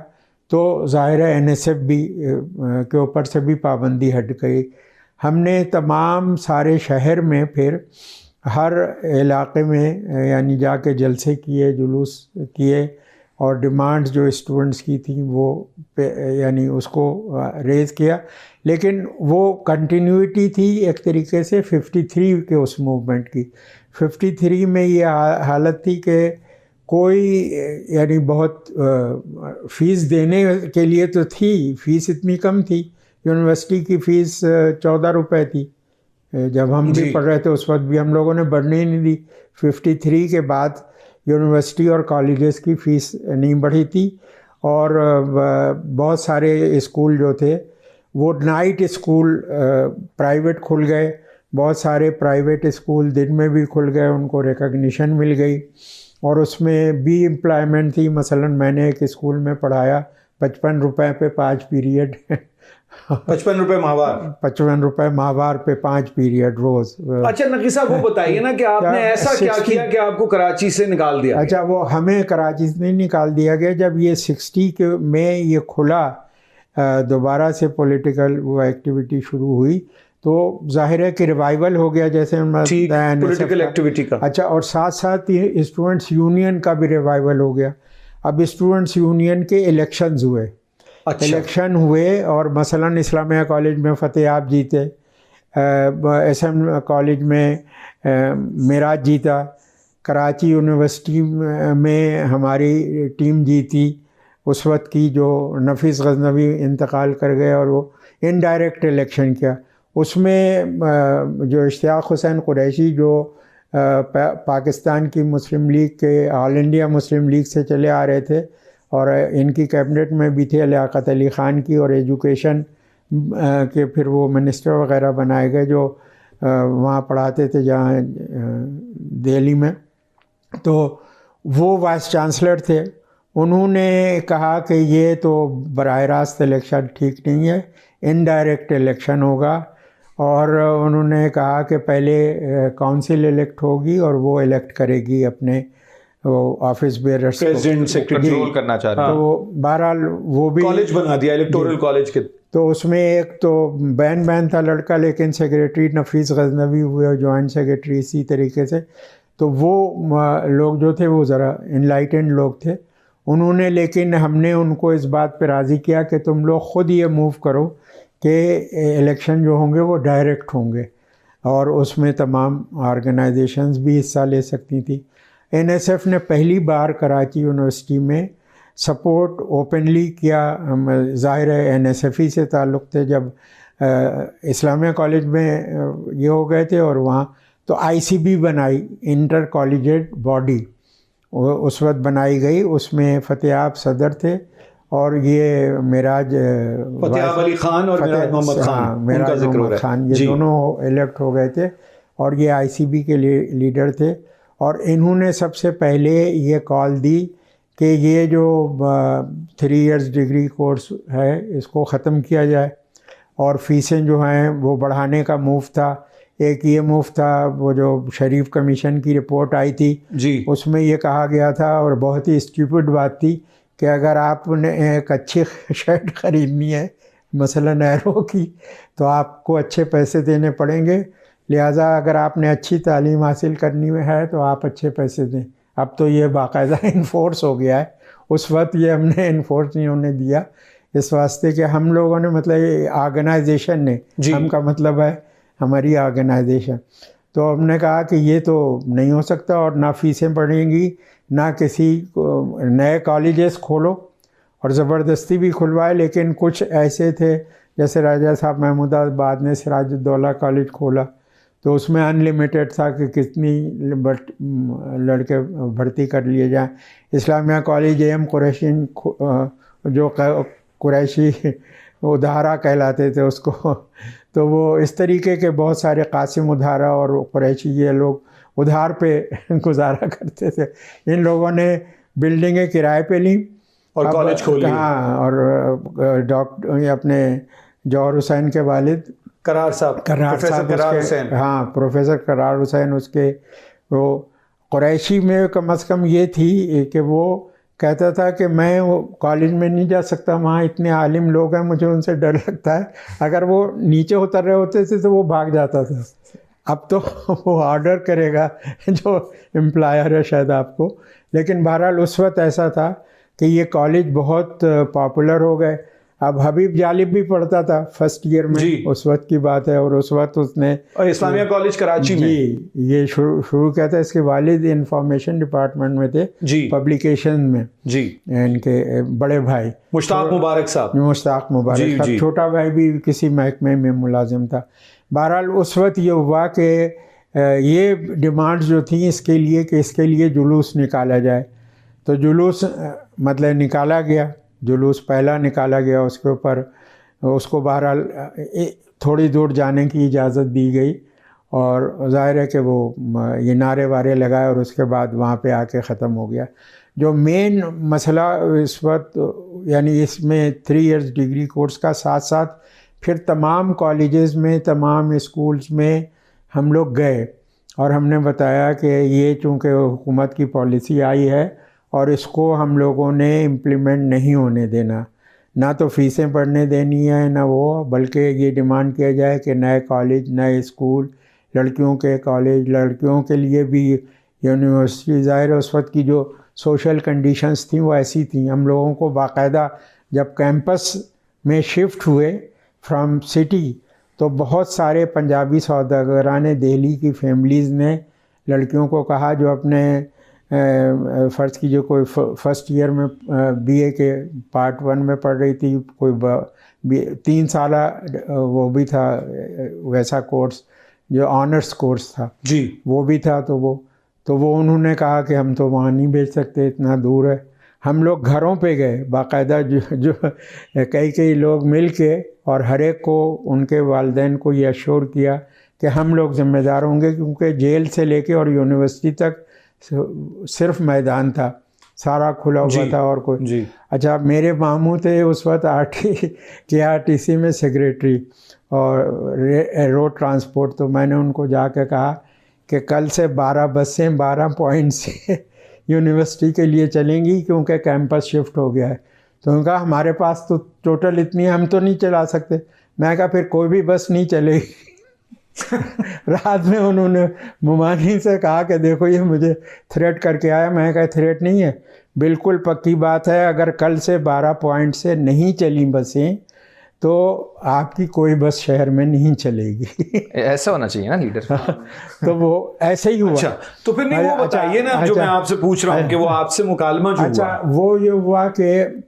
Speaker 1: तो ज़ाहिर है NSF भी के ऊपर से भी पाबंदी हट गई। हमने तमाम सारे शहर में फिर हर इलाके में यानी जाके जलसे किए, जुलूस किए, और डिमांड्स जो स्टूडेंट्स की थी वो यानी उसको रेज़ किया। लेकिन वो कंटिन्यूटी थी एक तरीके से 53 के उस मूवमेंट की। 53 में ये हालत थी कि कोई यानी बहुत फ़ीस देने के लिए तो थी, फ़ीस इतनी कम थी, यूनिवर्सिटी की फ़ीस 14 रुपए थी जब हम भी पढ़ रहे थे, उस वक्त भी हम लोगों ने बढ़ने ही नहीं दी। 53 के बाद यूनिवर्सिटी और कॉलेजेस की फ़ीस नहीं बढ़ी थी, और बहुत सारे स्कूल जो थे वो नाइट स्कूल प्राइवेट खुल गए, बहुत सारे प्राइवेट स्कूल दिन में भी खुल गए, उनको रिकग्निशन मिल गई, और उसमें भी एम्प्लॉयमेंट थी। मसलन मैंने एक स्कूल में पढ़ाया 55 रुपए पे 5 पीरियड
Speaker 3: 55 रुपए माहवार
Speaker 1: 55 रुपए माहवार पे 5 पीरियड रोज।
Speaker 3: अच्छा नकी साहब वो बताइए ना कि आपने ऐसा क्या किया कि आपको कराची से निकाल दिया?
Speaker 1: अच्छा, वो हमें कराची से नहीं निकाल दिया गया। जब ये 60 के में ये खुला, दोबारा से पॉलिटिकल वो एक्टिविटी शुरू हुई, तो जाहिर है कि रिवाइवल हो गया, जैसे
Speaker 3: पॉलिटिकल एक्टिविटी का।
Speaker 1: अच्छा, और साथ साथ स्टूडेंट्स यूनियन का भी रिवाइवल हो गया। अब स्टूडेंट्स यूनियन के इलेक्शंस हुए,
Speaker 3: अच्छा।
Speaker 1: इलेक्शन हुए और मसलन इस्लामिया कॉलेज में फ़तेहाब जीते, SM कॉलेज में मिराज जीता, कराची यूनिवर्सिटी में हमारी टीम जीती उस वक्त की, जो नफीस गजनवी इंतकाल कर गए और वो इनडायरेक्ट इलेक्शन किया। उसमें जो इश्तियाक हुसैन कुरैशी जो पाकिस्तान की मुस्लिम लीग के, ऑल इंडिया मुस्लिम लीग से चले आ रहे थे और इनकी कैबिनेट में भी थे, लियाकत अली ख़ान की, और एजुकेशन के फिर वो मिनिस्टर वगैरह बनाए गए जो वहाँ पढ़ाते थे जहाँ दिल्ली में। तो वो वाइस चांसलर थे, उन्होंने कहा कि ये तो बराह रास्त इलेक्शन ठीक नहीं है, इनडायरेक्ट इलेक्शन होगा। और उन्होंने कहा कि पहले काउंसिल इलेक्ट होगी और वो इलेक्ट करेगी अपने वो ऑफिस बेयरर्स को,
Speaker 3: प्रेसिडेंट सेक्रेटरी
Speaker 2: कंट्रोल करना चाह रहे हैं।
Speaker 1: तो बहरहाल वो भी
Speaker 3: कॉलेज बना दिया, इलेक्टोरल कॉलेज के।
Speaker 1: तो उसमें एक तो बैन था लड़का, लेकिन सेक्रेटरी नफीस गजनवी हुए और जॉइंट सेक्रेटरी इसी तरीके से। तो वो लोग जो थे वो ज़रा इनलाइटेंड लोग थे उन्होंने, लेकिन हमने उनको इस बात पे राज़ी किया कि तुम लोग ख़ुद ये मूव करो कि इलेक्शन जो होंगे वो डायरेक्ट होंगे और उसमें तमाम ऑर्गेनाइजेशंस भी हिस्सा ले सकती थी। NSF ने पहली बार कराची यूनिवर्सिटी में सपोर्ट ओपनली किया। ज़ाहिर है NSF ही से ताल्लुक़ थे जब इस्लामिया कॉलेज में ये हो गए थे, और वहाँ तो ICB बनाई, इंटर कॉलेजिएट बॉडी उस वक्त बनाई गई, उसमें फ़तेहाब सदर थे और ये मिराज
Speaker 3: फ़तेहाब अली ख़ान और मिराज मोहम्मद ख़ान,
Speaker 1: मिराज मोहम्मद ख़ान, ये दोनों इलेक्ट हो गए थे और ये ICB के लीडर थे। और इन्होंने सबसे पहले ये कॉल दी कि ये जो 3 इयर्स डिग्री कोर्स है इसको ख़त्म किया जाए और फ़ीसें जो हैं वो बढ़ाने का मूव था। एक ये मूव था, वो जो शरीफ कमीशन की रिपोर्ट आई थी
Speaker 3: जी,
Speaker 1: उसमें ये कहा गया था, और बहुत ही स्टूपिड बात थी, कि अगर आपने एक अच्छी शर्ट ख़रीदनी है मसलन एरो की, तो आपको अच्छे पैसे देने पड़ेंगे, लिहाजा अगर आपने अच्छी तालीम हासिल करनी है तो आप अच्छे पैसे दें। अब तो ये बाकायदा इन्फोर्स हो गया है, उस वक्त ये हमने इन्फोर्स नहीं होने दिया, इस वास्ते कि हम लोगों ने, मतलब ऑर्गेनाइजेशन ने, हम का मतलब है हमारी ऑर्गेनाइजेशन, तो हमने कहा कि ये तो नहीं हो सकता और ना फीसें बढ़ेंगी, ना किसी नए कॉलेजेस खोलो और ज़बरदस्ती भी खुलवाए। लेकिन कुछ ऐसे थे, जैसे राजा साहब महमूदाबाद ने सिराजुद्दौला कॉलेज खोला, तो उसमें अनलिमिटेड था कि कितनी लड़के भर्ती कर लिए जाएं। इस्लामिया कॉलेज AM कुरैशी, जो कुरैशी उधारा कहलाते थे उसको, तो वो इस तरीके के बहुत सारे कासिम उधारा और कुरैशी ये लोग उधार पे गुजारा करते थे। इन लोगों ने बिल्डिंगें किराए पे ली
Speaker 3: और कॉलेज खोली।
Speaker 1: हाँ, और डॉक्टर अपने जौहर हुसैन के वालिद
Speaker 3: करार साहब,
Speaker 1: हाँ, प्रोफेसर करार हुसैन, उसके वो कुरैशी में कम से कम ये थी कि वो कहता था कि मैं कॉलेज में नहीं जा सकता, वहाँ इतने आलिम लोग हैं, मुझे उनसे डर लगता है। अगर वो नीचे उतर रहे होते थे तो वो भाग जाता था। अब तो वो ऑर्डर करेगा जो एम्प्लॉयर है शायद आपको। लेकिन बहरहाल उस वक्त ऐसा था कि ये कॉलेज बहुत पॉपुलर हो गए। अब हबीब जालिब भी पढ़ता था फर्स्ट ईयर में, उस वक्त की बात है, और उस वक्त उसने
Speaker 3: इस्लामिया कॉलेज कराची में
Speaker 1: ये शुरू किया था। इसके वालिद इंफॉर्मेशन डिपार्टमेंट में थे, पब्लिकेशन में जी, इनके बड़े भाई
Speaker 3: मुश्ताक मुबारक साहब,
Speaker 1: मुश्ताक मुबारक साहब, छोटा भाई भी किसी महकमे में मुलाजिम था। बहरहाल उस वक्त ये हुआ कि ये डिमांड जो थी इसके लिए कि इसके लिए जुलूस निकाला जाए, तो जुलूस मतलब निकाला गया, जुलूस पहला निकाला गया, उसके ऊपर उसको बहरहाल थोड़ी दूर जाने की इजाज़त दी गई और ज़ाहिर है कि वो ये नारे वारे लगाए और उसके बाद वहाँ पे आके ख़त्म हो गया। जो मेन मसला इस वक्त यानी इसमें 3 इयर्स डिग्री कोर्स का साथ साथ फिर तमाम कॉलेजेस में, तमाम स्कूल्स में हम लोग गए और हमने बताया कि ये चूँकि हुकूमत की पॉलिसी आई है और इसको हम लोगों ने इम्प्लीमेंट नहीं होने देना, ना तो फ़ीसें बढ़ने देनी है ना वो, बल्कि ये डिमांड किया जाए कि नए कॉलेज, नए स्कूल, लड़कियों के कॉलेज, लड़कियों के लिए भी यूनिवर्सिटी। ज़ाहिर है उस वक्त की जो सोशल कंडीशंस थी वो ऐसी थी, हम लोगों को बाकायदा जब कैंपस में शिफ्ट हुए फ्रॉम सिटी, तो बहुत सारे पंजाबी सौदागराने दिल्ली की फैमिलीज़ ने लड़कियों को कहा जो अपने फ़र्ज़ की जो कोई फर्स्ट ईयर में बीए के पार्ट 1 में पढ़ रही थी, कोई 3 साल वो भी था वैसा कोर्स जो ऑनर्स कोर्स था
Speaker 3: जी,
Speaker 1: वो भी था, तो वो उन्होंने कहा कि हम तो वहाँ नहीं भेज सकते, इतना दूर है। हम लोग घरों पे गए बाकायदा, जो कई लोग मिल के, और हर एक को उनके वालिदैन को ये अश्योर किया कि हम लोग ज़िम्मेदार होंगे, क्योंकि जेल से लेके और यूनिवर्सिटी तक सिर्फ मैदान था, सारा खुला हुआ था और कोई
Speaker 3: जी।
Speaker 1: अच्छा, मेरे मामू थे उस वक्त KRTC में सेक्रेटरी और रोड ट्रांसपोर्ट, तो मैंने उनको जाकर कहा कि कल से 12 बसें 12 पॉइंट से यूनिवर्सिटी के लिए चलेंगी, क्योंकि कैंपस शिफ्ट हो गया है। तो उन्होंने कहा हमारे पास तो टोटल इतनी है, हम तो नहीं चला सकते। मैं कहा फिर कोई भी बस नहीं चलेगी। रात में उन्होंने मुमानी से कहा कि देखो ये मुझे थ्रेट करके आया। मैं कहा थ्रेट नहीं है, बिल्कुल पक्की बात है, अगर कल से 12 पॉइंट से नहीं चली बसें तो आपकी कोई बस शहर में नहीं चलेगी।
Speaker 2: ऐसा होना चाहिए ना लीडर।
Speaker 1: तो वो ऐसे ही हुआ।
Speaker 3: अच्छा, तो फिर नहीं वो बताइए ना जो मैं आपसे पूछ रहा हूँ कि वो आपसे मुकालमा जो
Speaker 1: अच्छा
Speaker 3: हुआ।
Speaker 1: वो ये हुआ कि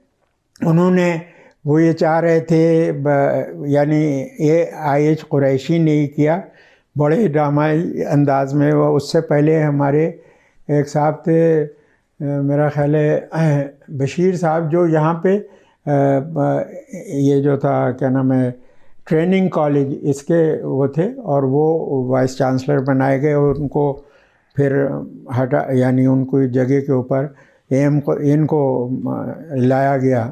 Speaker 1: उन्होंने वो ये चाह रहे थे, यानी AIH कुरैशी ने ही किया बड़े ड्रामाई अंदाज में। वो उससे पहले हमारे एक साहब थे, मेरा ख्याल है बशीर साहब, जो यहाँ पे ये जो था क्या नाम है ट्रेनिंग कॉलेज, इसके वो थे, और वो वाइस चांसलर बनाए गए और उनको फिर हटा, यानी उनको जगह के ऊपर इनको लाया गया।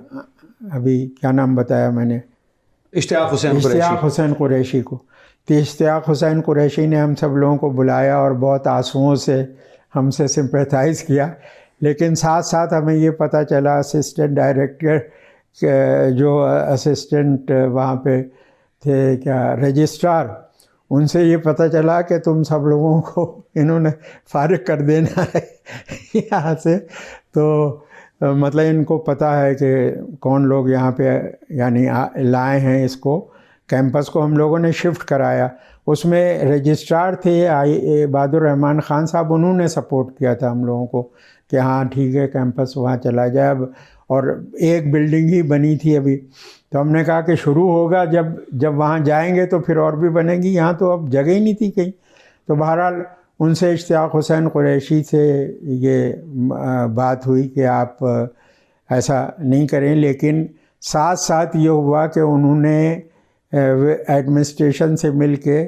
Speaker 1: अभी क्या नाम बताया मैंने,
Speaker 3: इश्तियाक
Speaker 1: हुसैन कुरैशी को। तो इश्तियाक हुसैन कुरैशी ने हम सब लोगों को बुलाया और बहुत आंसुओं से हमसे सिंपैथाइज़ किया, लेकिन साथ साथ हमें ये पता चला असिस्टेंट डायरेक्टर जो असिस्टेंट वहाँ पे थे, क्या रजिस्ट्रार, उनसे ये पता चला कि तुम सब लोगों को इन्होंने फारिग कर देना है यहाँ से। तो मतलब इनको पता है कि कौन लोग यहाँ पे यानी लाए हैं इसको, कैंपस को हम लोगों ने शिफ्ट कराया। उसमें रजिस्ट्रार थे बहादुर रहमान ख़ान साहब, उन्होंने सपोर्ट किया था हम लोगों को कि हाँ ठीक है कैंपस वहाँ चला जाए। अब और एक बिल्डिंग ही बनी थी अभी, तो हमने कहा कि शुरू होगा जब वहाँ जाएंगे तो फिर और भी बनेगी, यहाँ तो अब जगह ही नहीं थी कहीं। तो बहरहाल उनसे इश्तियाक हुसैन कुरैशी से ये बात हुई कि आप ऐसा नहीं करें, लेकिन साथ साथ ये हुआ कि उन्होंने एडमिनिस्ट्रेशन से मिल के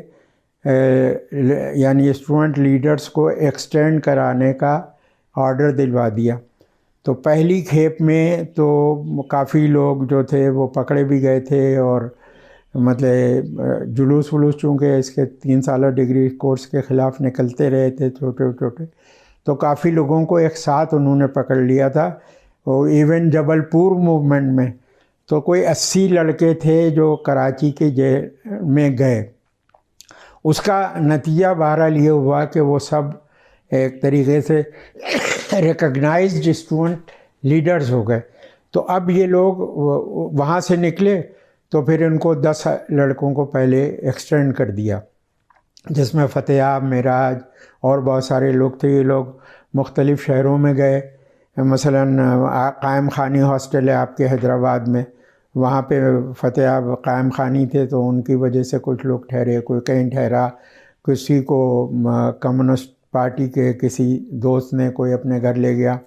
Speaker 1: यानी स्टूडेंट लीडर्स को एक्सटेंड कराने का ऑर्डर दिलवा दिया। तो पहली खेप में तो काफ़ी लोग जो थे वो पकड़े भी गए थे, और मतलब जुलूस वलूस चूँकि इसके 3 साल डिग्री कोर्स के ख़िलाफ़ निकलते रहे थे छोटे छोटे, तो काफ़ी लोगों को एक साथ उन्होंने पकड़ लिया था। और इवन जबलपुर मूवमेंट में तो कोई 80 लड़के थे जो कराची के जेल में गए। उसका नतीजा बहरहाल ये हुआ कि वो सब एक तरीके से रिकग्नाइज्ड स्टूडेंट लीडर्स हो गए। तो अब ये लोग वहाँ से निकले तो फिर इनको 10 लड़कों को पहले एक्सटेंड कर दिया, जिसमें फ़तेहाब, मेराज और बहुत सारे लोग थे। ये लोग मुख्तलिफ़ शहरों में गए, मसलन कायम खानी हॉस्टल है आपके हैदराबाद में, वहाँ पे फ़तेहाब कायम खानी थे तो उनकी वजह से कुछ लोग ठहरे, कोई कहीं ठहरा, किसी को कम्युनिस्ट पार्टी के किसी दोस्त ने कोई अपने घर ले गया,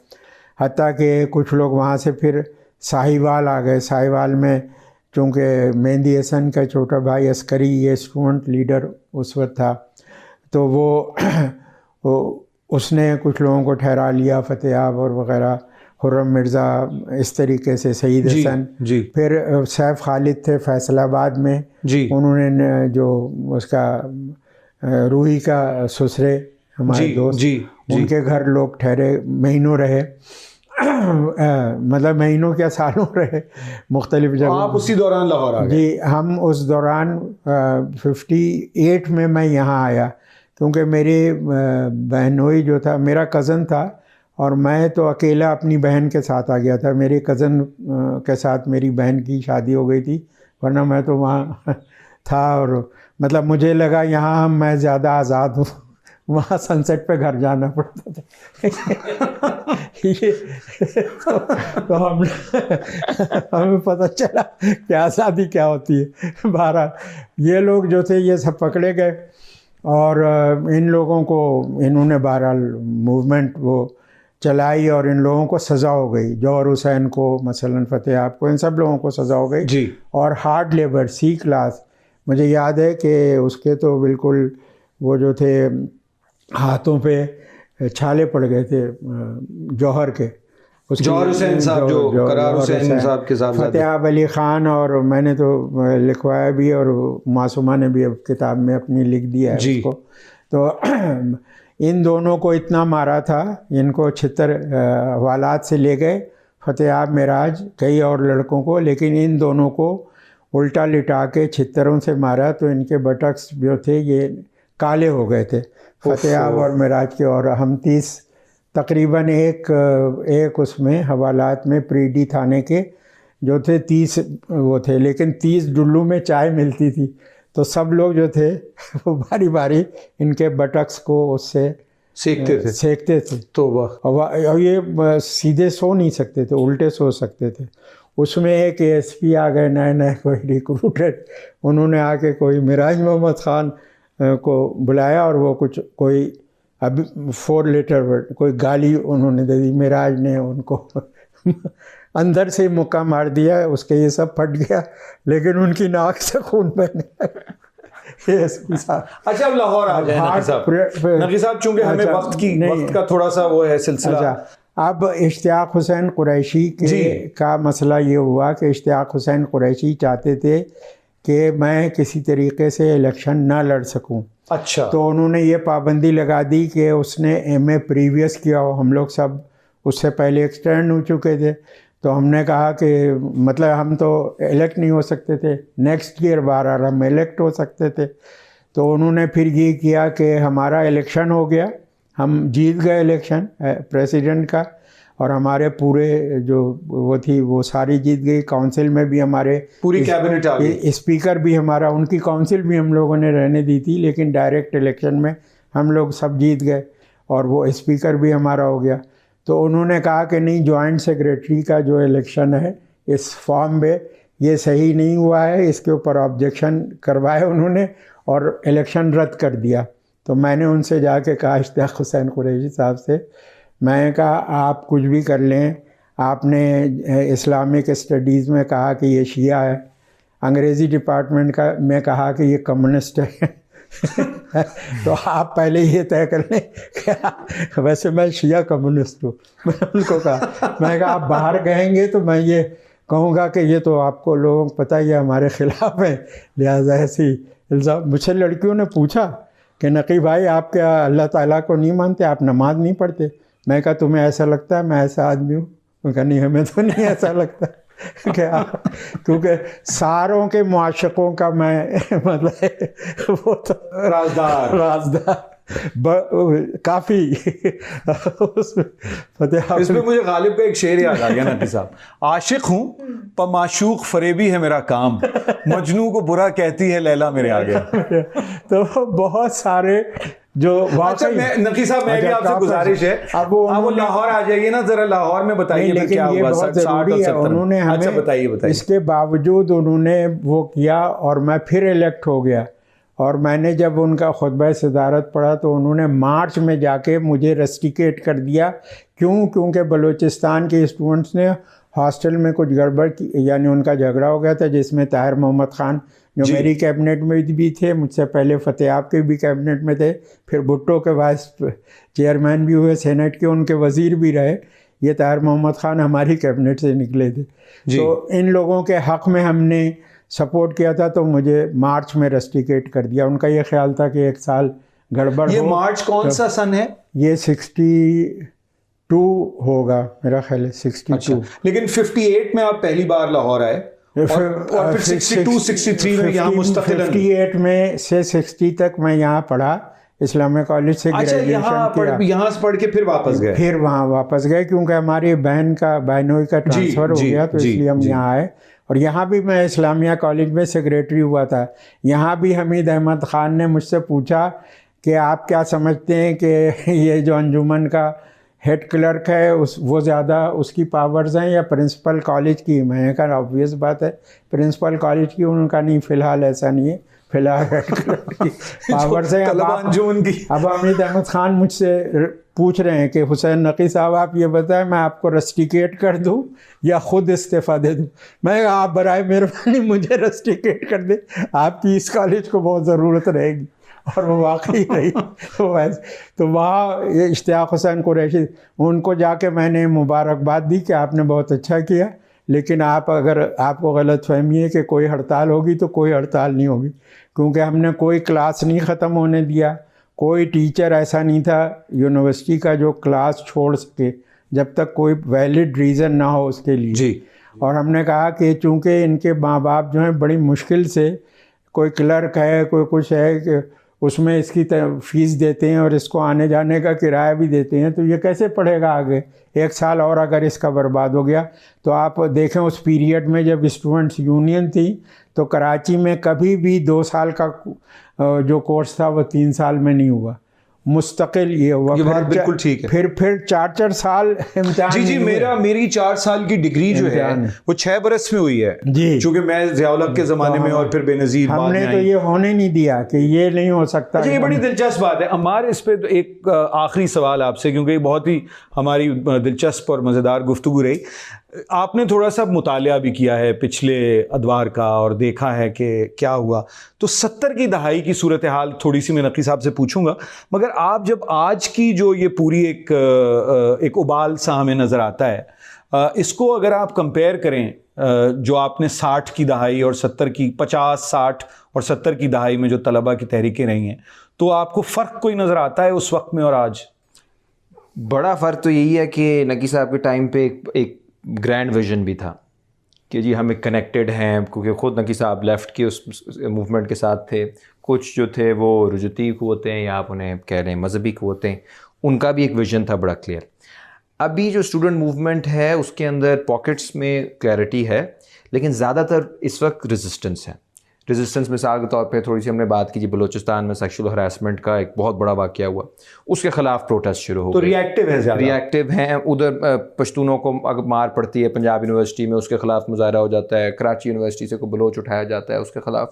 Speaker 1: हत्ता कि कुछ लोग वहाँ से फिर साहिवाल आ गए। साहिवाल में चूँकि मेहंदी हसन का छोटा भाई अस्करी ये स्टूडेंट लीडर उस वक्त था, तो वो उसने कुछ लोगों को ठहरा लिया, फ़तेहाब और वग़ैरह, खुर्रम मिर्ज़ा, इस तरीके से सईद हसन। फिर सैफ खालिद थे फैसलाबाद में, उन्होंने जो उसका रूही का ससुरे हमारे दोस्त, उनके घर लोग ठहरे, महीनों रहे, मतलब महीनों क्या सालों रहे मुख्तलिफ जगह।
Speaker 3: आप उसी दौरान लाहौर आ गए?
Speaker 1: जी, हम उस दौरान 58 में मैं यहाँ आया, क्योंकि मेरे बहनोई जो था, मेरा कज़न था, और मैं तो अकेला अपनी बहन के साथ आ गया था। मेरे कज़न के साथ मेरी बहन की शादी हो गई थी, वरना मैं तो वहाँ था। और मतलब मुझे लगा यहाँ मैं ज़्यादा आज़ाद हूँ, वहाँ सनसेट पे घर जाना पड़ता था। ये तो हमें पता चला कि आज़ादी क्या होती है। बहरहाल ये लोग जो थे ये सब पकड़े गए और इन लोगों को इन्होंने बहरहाल मूवमेंट वो चलाई और इन लोगों को सज़ा हो गई। जौहर हुसैन को मसलन फ़तेहाब को, इन सब लोगों को सज़ा हो गई
Speaker 3: जी।
Speaker 1: और हार्ड लेबर सी क्लास, मुझे याद है कि उसके तो बिल्कुल वो जो थे हाथों पे छाले पड़ गए थे जौहर के।
Speaker 3: जौहर हुसैन साहब जो करार हुसैन साहब के साथ
Speaker 1: फ़तेहाब अली ख़ान, और मैंने तो लिखवाया भी और मासूमा ने भी अब किताब में अपनी लिख दिया है उसको। तो इन दोनों को इतना मारा था, इनको छितर हवालात से ले गए, फ़तेहाब मिराज कई और लड़कों को, लेकिन इन दोनों को उल्टा लिटा के छितरों से मारा तो इनके बटक्स जो थे ये काले हो गए थे, फ़तेहाब और मिराज के। और हम 30 तकरीबन एक उसमें हवालात में प्रीडी थाने के जो थे 30 वो थे, लेकिन 30 डुल्लू में चाय मिलती थी, तो सब लोग जो थे वो बारी बारी इनके बटक्स को उससे सेकते थे।
Speaker 3: तो वाह,
Speaker 1: और ये सीधे सो नहीं सकते थे, उल्टे सो सकते थे। उसमें एक एसपी आ गए, नए नए कोई रिक्रूटेड, उन्होंने आके कोई मिराज मोहम्मद ख़ान को बुलाया और वो कोई अभी 4 लीटर वर्ड कोई गाली उन्होंने दे दी। मिराज ने उनको अंदर से मुक्का मार दिया, उसके ये सब फट गया, लेकिन उनकी नाक से खून बहने लगा।
Speaker 3: अच्छा, अब लाहौर आ जाए नकी साहब, चूंकि हमें वक्त का थोड़ा सा वो है सिलसिला।
Speaker 1: अच्छा, अब इश्तियाक हुसैन कुरैशी का मसला ये हुआ कि इश्तियाक हुसैन कुरैशी चाहते थे कि मैं किसी तरीके से इलेक्शन ना लड़ सकूं।
Speaker 3: अच्छा,
Speaker 1: तो उन्होंने ये पाबंदी लगा दी कि उसने एमए प्रीवियस किया हो। हम लोग सब उससे पहले एक्सटेंड हो चुके थे, तो हमने कहा कि मतलब हम तो इलेक्ट नहीं हो सकते थे, नेक्स्ट ईयर 12 हम इलेक्ट हो सकते थे। तो उन्होंने फिर ये किया कि हमारा इलेक्शन हो गया, हम जीत गए इलेक्शन प्रेसिडेंट का, और हमारे पूरे जो वो थी वो सारी जीत गई। काउंसिल में भी हमारे
Speaker 3: पूरी कैबिनेट आ गई,
Speaker 1: स्पीकर भी हमारा, उनकी काउंसिल भी हम लोगों ने रहने दी थी, लेकिन डायरेक्ट इलेक्शन में हम लोग सब जीत गए और वो स्पीकर भी हमारा हो गया। तो उन्होंने कहा कि नहीं, जॉइंट सेक्रेटरी का जो इलेक्शन है इस फॉर्म में ये सही नहीं हुआ है, इसके ऊपर ऑब्जेक्शन करवाए उन्होंने और इलेक्शन रद्द कर दिया। तो मैंने उनसे जाके कहा, इश्तियाक हुसैन कुरैशी साहब से, मैं कहा आप कुछ भी कर लें, आपने इस्लामिक स्टडीज़ में कहा कि ये शिया है, अंग्रेज़ी डिपार्टमेंट का में कहा कि ये कम्युनिस्ट है तो आप पहले ये तय कर लें कि वैसे मैं शिया कम्युनिस्ट हूँ। मैंने उनको कहा, मैं कहा आप बाहर कहेंगे तो मैं ये कहूँगा कि ये तो आपको लोगों को पता ही है हमारे ख़िलाफ़ है, लिहाजा ऐसी इल्ज़ाम। मुझसे लड़कियों ने पूछा कि नकी भाई आप क्या अल्लाह ताला को नहीं मानते, आप नमाज नहीं पढ़ते? मैं कहा तुम्हें ऐसा लगता है मैं ऐसा आदमी हूँ? मैं कहा नहीं, हमें तो नहीं ऐसा लगता क्या, क्योंकि सारों के मुआशकों का मैं मतलब वो तो राजदार काफ़ी
Speaker 3: इसमें मुझे गालिब का एक शेर याद आ गया नकी साहब, आशिक हूँ पर माशूक फरेबी है मेरा काम, मजनू को बुरा कहती है लैला मेरे आ गया।
Speaker 1: तो बहुत सारे जो
Speaker 3: वाकई नकी साहब, मैं भी आपसे गुजारिश है, अब वो लाहौर आ जाइए ना, जरा लाहौर में बताइए क्या हुआ।
Speaker 1: उन्होंने हमें बताइए। इसके बावजूद उन्होंने वो किया और मैं फिर इलेक्ट हो गया। और मैंने जब उनका खुतबा सदारत पढ़ा तो उन्होंने मार्च में जाके मुझे रस्टिकेट कर दिया। क्यों? क्योंकि बलूचिस्तान के स्टूडेंट्स ने हॉस्टल में कुछ गड़बड़ की, यानी उनका झगड़ा हो गया था, जिसमें ताहिर मोहम्मद ख़ान जो मेरी कैबिनेट में भी थे, मुझसे पहले फ़तेहाब के भी कैबिनेट में थे, फिर भुट्टो के वाइस चेयरमैन भी हुए सेनेट के, उनके वज़ीर भी रहे। ये ताहिर मोहम्मद ख़ान हमारी कैबिनेट से निकले थे। तो इन लोगों के हक़ में हमने सपोर्ट किया था, तो मुझे मार्च में रस्टिकेट कर दिया। उनका ये ख्याल था कि एक साल गड़बड़।
Speaker 3: ये मार्च कौन सा सन है?
Speaker 1: ये 62 होगा मेरा ख्याल है, 62।
Speaker 3: अच्छा, लेकिन 58 में आप पहली बार लाहौर आए और फिर 62-63 में यहाँ मुस्तक़िलन।
Speaker 1: 58 में से 60 तक मैं यहाँ पढ़ा, इस्लामिया कॉलेज से
Speaker 3: अच्छा,
Speaker 1: ग्रेजुएशन किया।
Speaker 3: यहाँ से पढ़ के फिर वापस गए?
Speaker 1: फिर वहाँ वापस गए क्योंकि हमारी बहनोई का ट्रांसफ़र हो गया, तो इसलिए हम यहाँ आए। और यहाँ भी मैं इस्लामिया कॉलेज में सेक्रेटरी हुआ था। यहाँ भी हमीद अहमद ख़ान ने मुझसे पूछा कि आप क्या समझते हैं कि ये जो अंजुमन का हेड क्लर्क है वो ज़्यादा उसकी पावर्स हैं या प्रिंसिपल कॉलेज की? मैंने कहा ऑब्वियस बात है प्रिंसिपल कॉलेज की। उनका नहीं, फ़िलहाल ऐसा नहीं है, फिलहाल हेड क्लर्क की पावर्स हैं। अब हमीद अहमद ख़ान मुझसे पूछ रहे हैं कि हुसैन नकी साहब आप ये बताएं मैं आपको रस्टिकेट कर दूं या ख़ुद इस्तीफ़ा दे दूं? मैं आप बराए मेहरबानी मुझे रस्टिकेट कर दे, आपकी इस कॉलेज को बहुत ज़रूरत रहेगी। और वो वाकई रही। तो वहाँ ये इश्तियाक़ हुसैन कुरैशी, उनको जाके मैंने मुबारकबाद दी कि आपने बहुत अच्छा किया, लेकिन अगर आपको गलतफहमी है कि कोई हड़ताल होगी तो कोई हड़ताल नहीं होगी, क्योंकि हमने कोई क्लास नहीं ख़त्म होने दिया। कोई टीचर ऐसा नहीं था यूनिवर्सिटी का जो क्लास छोड़ सके जब तक कोई वैलिड रीज़न ना हो उसके लिए
Speaker 3: जी।
Speaker 1: और हमने कहा कि चूँकि इनके माँ बाप जो हैं बड़ी मुश्किल से, कोई क्लर्क है, कोई कुछ है कि उसमें इसकी फ़ीस देते हैं और इसको आने जाने का किराया भी देते हैं, तो ये कैसे पढ़ेगा आगे? 1 साल और अगर इसका बर्बाद हो गया तो आप देखें उस पीरियड में जब स्टूडेंट्स यूनियन थी तो कराची में कभी भी 2 साल का जो कोर्स था वो 3 साल में नहीं हुआ, मुस्तकिल ये हुआ।
Speaker 3: ये बात बिल्कुल ठीक है।
Speaker 1: फिर 4 साल इम्तिहान।
Speaker 3: जी, मेरी 4 साल की डिग्री जो है वो 6 बरस में हुई है
Speaker 1: जी,
Speaker 3: क्योंकि मैं ज़ियाउल हक के ज़माने में और फिर बेनज़ीर
Speaker 1: हमने तो ये होने नहीं दिया कि ये नहीं हो सकता।
Speaker 3: अच्छा, ये बड़ी दिलचस्प बात है। अम्मार, इस पे एक आखिरी सवाल आपसे, क्योंकि बहुत ही हमारी दिलचस्प और मज़ेदार गुफ्तगू रही। आपने थोड़ा सा मुतालिया भी किया है पिछले अदवार का और देखा है कि क्या हुआ, तो 70 की दहाई की सूरत हाल थोड़ी सी मैं नकी साहब से पूछूंगा, मगर आप जब आज की जो ये पूरी एक उबाल सा हमें नज़र आता है, इसको अगर आप कंपेयर करें जो आपने 60 की दहाई और 50, 60 और 70 की दहाई में जो तलबा की तहरीकें रही हैं, तो आपको फ़र्क कोई नज़र आता है उस वक्त में और आज?
Speaker 2: बड़ा फ़र्क तो यही है कि नकी साहब के टाइम पे एक ग्रैंड विजन भी था कि जी हम एक कनेक्टेड हैं, क्योंकि ख़ुद नकी साहब लेफ़्ट के उस मूवमेंट के साथ थे। कुछ जो थे वो रुजती क़ुव्वतें या आप उन्हें कह रहे हैं मजहबी क़ुव्वतें, उनका भी एक विजन था बड़ा क्लियर। अभी जो स्टूडेंट मूवमेंट है उसके अंदर पॉकेट्स में क्लैरिटी है, लेकिन ज़्यादातर इस वक्त रेजिस्टेंस है। रेजिस्टेंस मिसाल के तौर पे थोड़ी सी हमने बात की जी, बलूचिस्तान में सेक्शुअल हरासमेंट का एक बहुत बड़ा वाक़या हुआ, उसके ख़िलाफ़ प्रोटेस्ट शुरू हो गए।
Speaker 3: तो रिएक्टिव है, ज़्यादा
Speaker 2: रिएक्टिव हैं। उधर पश्तूनों को अगर मार पड़ती है पंजाब यूनिवर्सिटी में, उसके ख़िलाफ़ मुजाहरा हो जाता है। कराची यूनिवर्सिटी से कोई बलोच उठाया जाता है उसके ख़िलाफ़।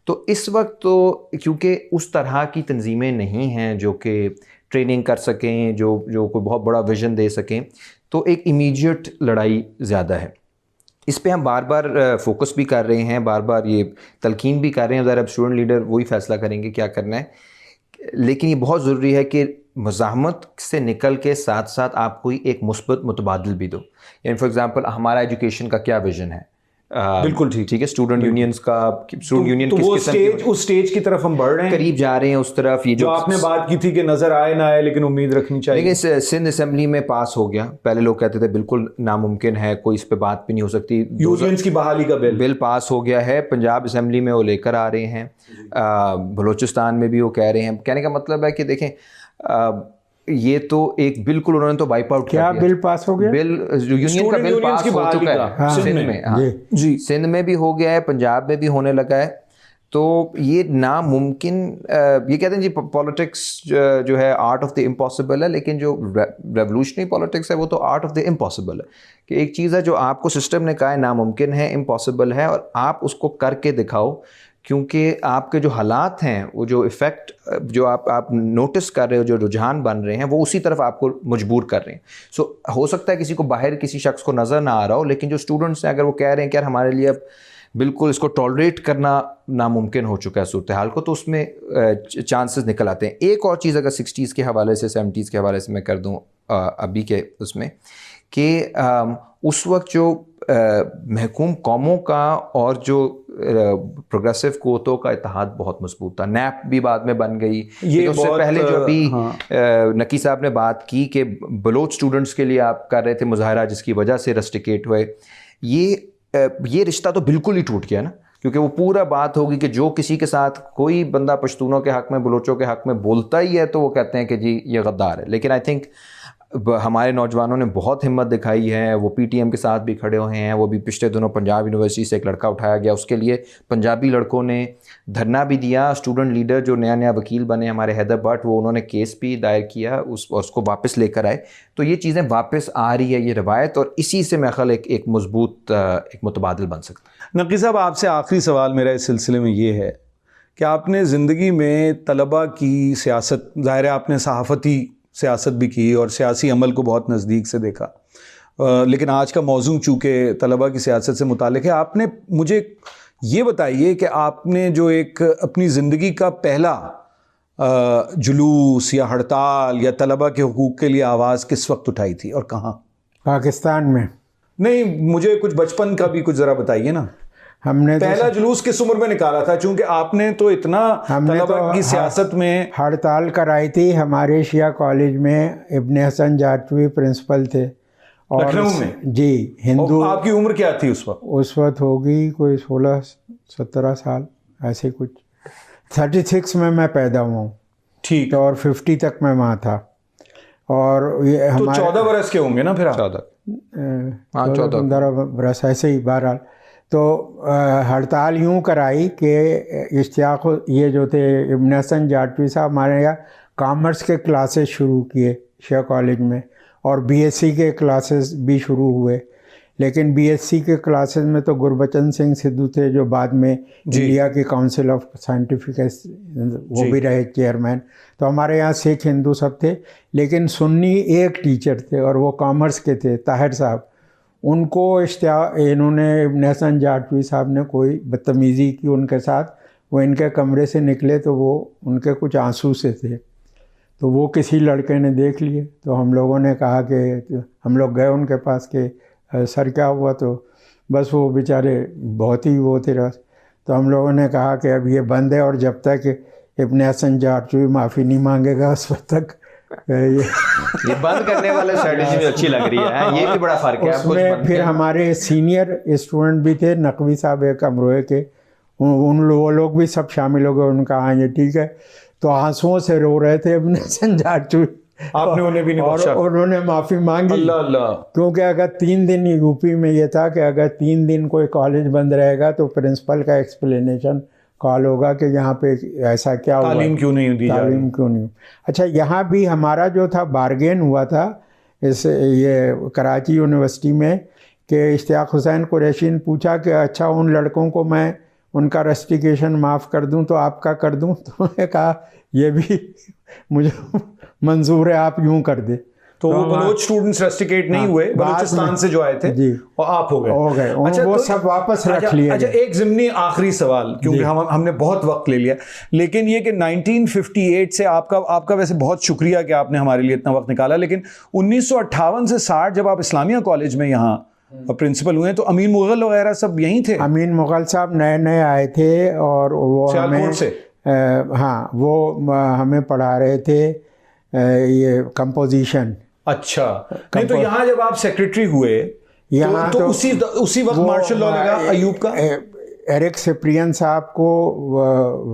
Speaker 2: तो इस वक्त तो क्योंकि उस तरह की तंजीमें नहीं हैं जो कि ट्रेनिंग कर सकें, जो कोई बहुत बड़ा विज़न दे सकें, तो एक इमीडिएट लड़ाई ज़्यादा है। इस पे हम बार बार फोकस भी कर रहे हैं, बार बार ये तलकीन भी कर रहे हैं। ज़रा अब स्टूडेंट लीडर वही फ़ैसला करेंगे क्या करना है, लेकिन ये बहुत ज़रूरी है कि मज़ाहमत से निकल के साथ साथ आप कोई एक मुस्बत मुतबादिल भी दो। यानी फॉर एग्ज़ाम्पल हमारा एजुकेशन का क्या विज़न है,
Speaker 3: बिल्कुल ठीक
Speaker 2: है। स्टूडेंट यूनियंस का स्टूडेंट यूनियन
Speaker 3: तो वो उस स्टेज की तरफ हम बढ़ रहे हैं,
Speaker 2: करीब जा रहे हैं उस तरफ। ये
Speaker 3: जो आपने बात की थी कि नजर आए ना आए लेकिन उम्मीद रखनी चाहिए।
Speaker 2: लेकिन सिंध असेंबली में पास हो गया। पहले लोग कहते थे बिल्कुल नामुमकिन है, कोई इस पे बात भी नहीं हो सकती।
Speaker 3: यूनियंस की बहाली का बिल
Speaker 2: पास हो गया है। पंजाब असेंबली में वो लेकर आ रहे हैं, बलूचिस्तान में भी वो कह रहे हैं। कहने का मतलब है कि देखें ये तो एक बिल्कुल उन्होंने तो वाइप आउट
Speaker 1: क्या बिल पास हो गया?
Speaker 2: बिल यूनियन का बिल पास हो चुका है सिंध में। हाँ जी, सिंध में भी हो गया है, पंजाब में भी होने लगा है। तो ये नामुमकिन, ये कहते हैं जी पॉलिटिक्स जो है आर्ट ऑफ द इम्पॉसिबल है, लेकिन जो रेवोल्यूशनरी पॉलिटिक्स है वो तो आर्ट ऑफ द इम्पॉसिबल है। कि एक चीज़ है जो आपको सिस्टम ने कहा है नामुमकिन है, इम्पॉसिबल है, और आप उसको करके दिखाओ, क्योंकि आपके जो हालात हैं, वो जो इफ़ेक्ट जो आप नोटिस कर रहे हो, जो रुझान बन रहे हैं, वो उसी तरफ आपको मजबूर कर रहे हैं। सो हो सकता है किसी को बाहर किसी शख्स को नज़र ना आ रहा हो, लेकिन जो स्टूडेंट्स हैं अगर वो कह रहे हैं कि यार हमारे लिए अब बिल्कुल इसको टॉलरेट करना नामुमकिन हो चुका है सूरत हाल को, तो उसमें चांसेस निकल आते हैं। एक और चीज़ अगर 60s के हवाले से 70s के हवाले से मैं कर दूँ अभी के उसमें कि उस वक्त जो महकूम कौमों का और जो प्रोग्रेसिव क़ुव्वतों का इत्तेहाद बहुत मजबूत था। नैप भी बाद में बन गई। ये उससे पहले जो अभी नकी साहब ने बात की कि बलोच स्टूडेंट्स के लिए आप कर रहे थे मुजाहरा जिसकी वजह से रस्टिकेट हुए, ये रिश्ता तो बिल्कुल ही टूट गया ना। क्योंकि वो पूरा बात होगी कि जो किसी के साथ कोई बंदा पश्तूनों के हक़ में, बलोचों के हक़ में बोलता ही है तो वो कहते हैं कि जी ये गद्दार है। लेकिन आई थिंक हमारे नौजवानों ने बहुत हिम्मत दिखाई है, वो पीटीएम के साथ भी खड़े हुए हैं। वो भी पिछले दिनों पंजाब यूनिवर्सिटी से एक लड़का उठाया गया, उसके लिए पंजाबी लड़कों ने धरना भी दिया। स्टूडेंट लीडर जो नया नया वकील बने हमारे हैदर भट्ट, वो उन्होंने केस भी दायर किया, उसको वापस लेकर आए। तो ये चीज़ें वापस आ रही है, ये रवायत, और इसी से मेरा ख्याल एक मजबूत एक मुतबादिल बन सकता है।
Speaker 3: नक़ी साहब, आपसे आखिरी सवाल मेरा इस सिलसिले में ये है कि आपने ज़िंदगी में तलबा की सियासत, ज़ाहिर है आपने सहाफ़ती सियासत भी की और सियासी अमल को बहुत नज़दीक से देखा, लेकिन आज का मौजू चूँकि तलबा की सियासत से मुताल्लिक़ है, आपने मुझे ये बताइए कि आपने जो एक अपनी ज़िंदगी का पहला जुलूस या हड़ताल या तलबा के हुकूक़ के लिए आवाज़ किस वक्त उठाई थी और कहाँ?
Speaker 1: पाकिस्तान में।
Speaker 3: नहीं, मुझे कुछ बचपन का भी कुछ ज़रा बताइए ना।
Speaker 1: हमने
Speaker 3: पहला जुलूस किस उम्र में निकाला था? चूंकि आपने तो इतना तलबा की सियासत में
Speaker 1: हड़ताल कराई थी। हमारे शिया कॉलेज में इब्न हसन जाटवी प्रिंसिपल थे और
Speaker 3: लखनऊ में।
Speaker 1: जी, हिंदू।
Speaker 3: आपकी उम्र क्या थी उस वक्त?
Speaker 1: उस वक्त होगी कोई 16-17 साल, ऐसे कुछ। 36 में मैं पैदा हुआ हूँ,
Speaker 3: ठीक,
Speaker 1: और 50 तक मैं वहाँ था। और ये
Speaker 3: तो
Speaker 1: हमारे
Speaker 3: 14 बरस के होंगे ना फिर आप?
Speaker 1: 14-15 बरस ऐसे ही। बहरहाल तो हड़ताल यूँ कराई कि इश्तियाक, ये जो थे इब्न हसन जाटवी साहब, हमारे यहाँ कॉमर्स के क्लासेस शुरू किए शिया कॉलेज में, और बीएससी के क्लासेस भी शुरू हुए। लेकिन बीएससी के क्लासेस में तो गुरबचन सिंह सिद्धू थे, जो बाद में इंडिया की काउंसिल ऑफ साइंटिफिक वो भी रहे चेयरमैन। तो हमारे यहाँ सिख हिंदू सब थे, लेकिन सुन्नी एक टीचर थे और वो कॉमर्स के थे, ताहिर साहब। उनको इन्होंने इब्न हसन जाटवी साहब ने कोई बदतमीज़ी की उनके साथ। वो इनके कमरे से निकले तो वो उनके कुछ आंसू से थे, तो वो किसी लड़के ने देख लिए। तो हम लोगों ने कहा कि हम लोग गए उनके पास कि सर क्या हुआ? तो बस वो बेचारे बहुत ही वो थे रस। तो हम लोगों ने कहा कि अब ये बंद है, और जब तक इब्न हसन जाटवी माफ़ी नहीं मांगेगा उस वक्त तक
Speaker 2: ये बंद करने वाला स्ट्रेटजी भी अच्छी लग रही है। ये भी बड़ा फ़र्क है।
Speaker 1: उसमें फिर हमारे सीनियर स्टूडेंट भी थे, नकवी साहब एक अमरोहे के, वो लोग भी सब शामिल हो गए। उनका हाँ ये ठीक है। तो आंसुओं से रो रहे थे इब्न हसन जाटवी।
Speaker 3: आपने उन्हें भी नहीं बख्शा?
Speaker 1: और उन्होंने माफ़ी मांगी।
Speaker 3: अल्लाह अल्लाह।
Speaker 1: क्योंकि अगर 3 दिन यूपी में ये था कि अगर 3 दिन कोई कॉलेज बंद रहेगा तो प्रिंसिपल का एक्सप्लेनेशन कॉल होगा कि यहाँ पे ऐसा क्या हुआ,
Speaker 3: तालीम क्यों नहीं दी जा रही?
Speaker 1: तालीम क्यों नहीं। अच्छा, यहाँ भी हमारा जो था बारगेन हुआ था इस ये कराची यूनिवर्सिटी में कि इश्तियाक हुसैन कुरैशी ने पूछा कि अच्छा उन लड़कों को मैं उनका रस्टिकेशन माफ़ कर दूं तो आपका कर दूं? तो मैंने कहा ये भी मुझे मंजूर है, आप यूं कर दे।
Speaker 3: तो वो बलोच स्टूडेंट्स रस्टिकेट नहीं हुए, बलूचिस्तान से जो आए थे
Speaker 1: जी,
Speaker 3: और आप हो गए।
Speaker 1: अच्छा, वो सब वापस रख लिए।
Speaker 3: अच्छा, एक ज़िम्नी आखिरी सवाल, क्योंकि हमने बहुत वक्त ले लिया, लेकिन ये कि 1958 से आपका वैसे बहुत शुक्रिया कि आपने हमारे लिए इतना वक्त निकाला, लेकिन 1958 से 60 जब आप इस्लामिया कॉलेज में यहाँ प्रिंसिपल हुए तो अमीन मुगल वगैरह सब यहीं थे?
Speaker 1: अमीन मुगल साहब नए नए आए थे और वो हमें
Speaker 3: से
Speaker 1: हाँ वो हमें पढ़ा रहे थे ये कंपोजिशन।
Speaker 3: अच्छा, नहीं तो यहाँ जब आप सेक्रेटरी हुए
Speaker 1: यहाँ
Speaker 3: तो उसी वक्त मार्शल लॉ लगा अयूब का?
Speaker 1: एरिक सिप्रियन साहब को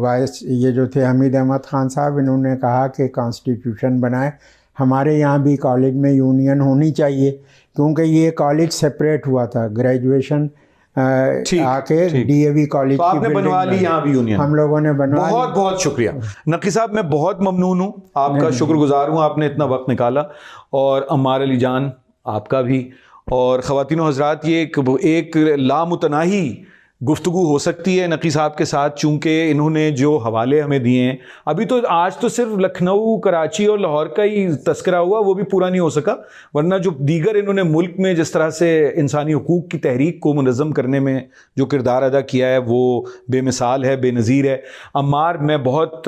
Speaker 1: वाइस ये जो थे हमीद अहमद खान साहब, इन्होंने कहा कि कॉन्स्टिट्यूशन बनाए। हमारे यहाँ भी कॉलेज में यूनियन होनी चाहिए, क्योंकि ये कॉलेज सेपरेट हुआ था। ग्रेजुएशन आके डीएवी कॉलेज
Speaker 3: तो आपने बनवा ली यहाँ भी यूनियन?
Speaker 1: हम लोगों ने बनवा।
Speaker 3: बहुत बहुत शुक्रिया नकी साहब, मैं बहुत ममनून हूँ, आपका शुक्रगुजार हूँ, आपने इतना वक्त निकाला। और अम्मार अली जान आपका भी। और ख़वातीनो हज़रात, ये एक लामुतनाही गुफ्तगू हो सकती है नकी साहब के साथ, चूँकि इन्होंने जो हवाले हमें दिए हैं, अभी तो आज तो सिर्फ लखनऊ, कराची और लाहौर का ही तस्करा हुआ, वो भी पूरा नहीं हो सका, वरना जो दीगर इन्होंने मुल्क में जिस तरह से इंसानी हुकूक की तहरीक को मुनज़्ज़म करने में जो किरदार अदा किया है वो बेमिसाल है, बेनज़ीर है। अम्मार, मैं बहुत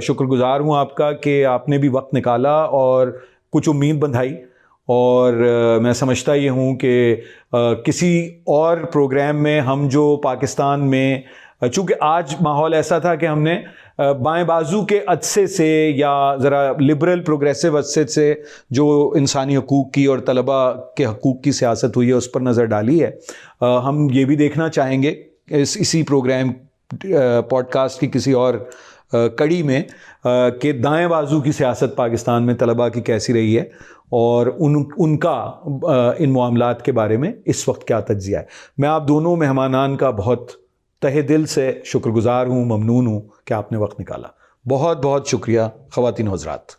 Speaker 3: शुक्रगुजार हूँ आपका कि आपने भी वक्त निकाला और कुछ उम्मीद बंधाई। और मैं समझता ये हूँ कि किसी और प्रोग्राम में हम जो पाकिस्तान में, चूँकि आज माहौल ऐसा था कि हमने बाएं बाजू के अदसे से या ज़रा लिबरल प्रोग्रेसिव अदसे से जो इंसानी हकूक़ की और तलबा के हकूक़ की सियासत हुई है उस पर नज़र डाली है। हम ये भी देखना चाहेंगे इसी प्रोग्राम पॉडकास्ट की किसी और कड़ी में कि दाएं बाजू की सियासत पाकिस्तान में तलबा की कैसी रही है और उनका इन मामलात के बारे में इस वक्त क्या तज्जिया है। मैं आप दोनों मेहमानान का बहुत तहे दिल से शुक्रगुजार हूँ, ममनून हूँ कि आपने वक्त निकाला। बहुत बहुत शुक्रिया ख़वातीन व हज़रात।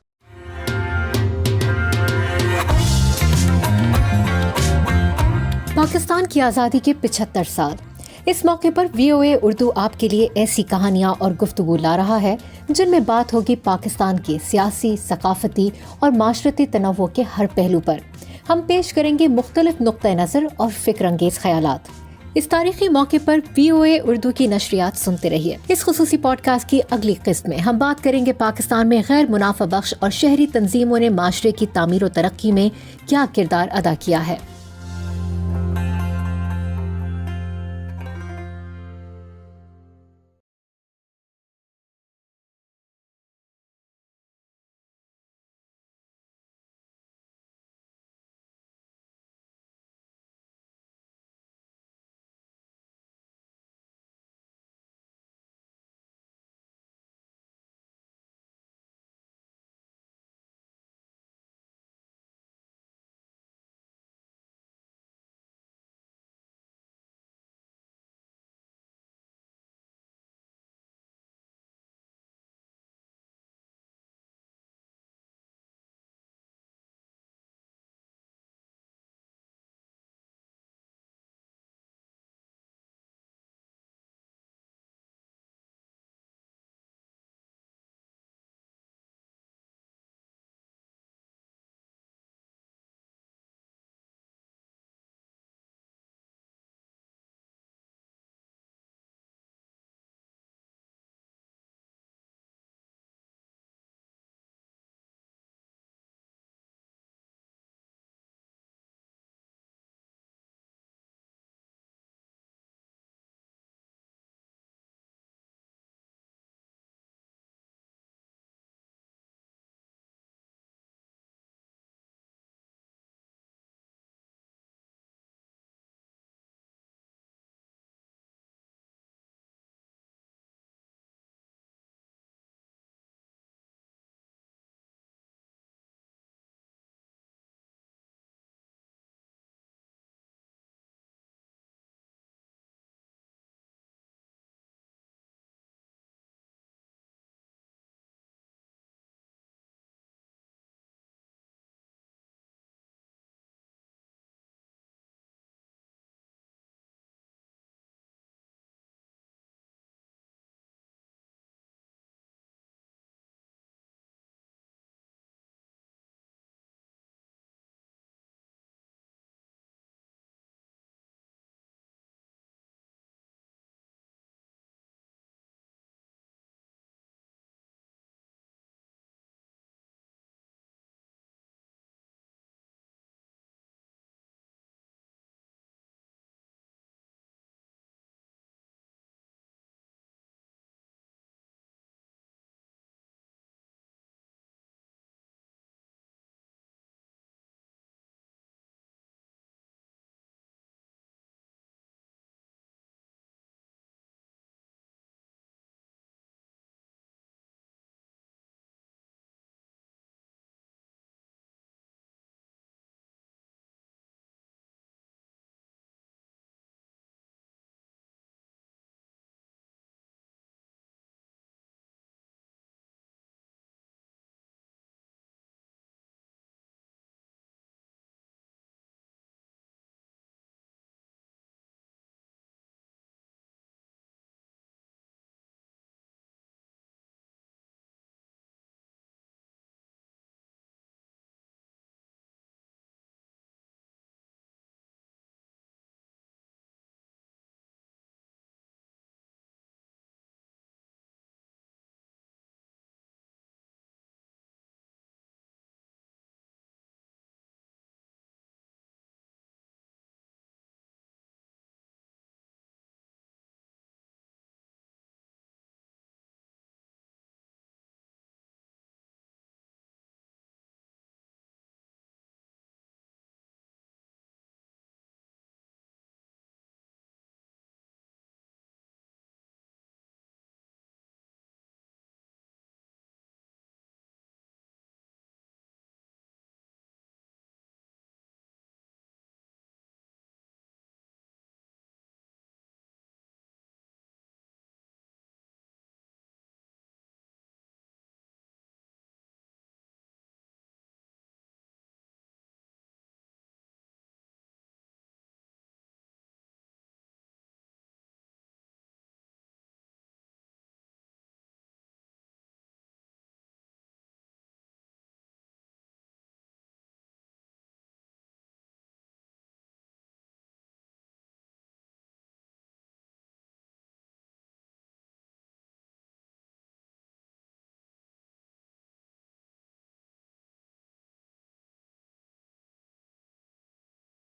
Speaker 4: पाकिस्तान की आज़ादी के 75 साल। इस मौके पर VOA उर्दू आपके लिए ऐसी कहानियाँ और गुफ्तगू ला रहा है जिनमें बात होगी पाकिस्तान के सियासी, सकाफती और माशरती तनव्वुर के हर पहलू पर। हम पेश करेंगे मुख्तलिफ नुक्ते नज़र और फ़िक्र अंगेज़ ख़यालात। इस तारीखी मौके पर VOA उर्दू की नशरियात सुनते रहिए। इस खुसूसी पॉडकास्ट की अगली किस्त में हम बात करेंगे पाकिस्तान में गैर मुनाफा बख्श और शहरी तंजीमों ने माशरे की तामीर और तरक्की में क्या किरदार अदा किया है।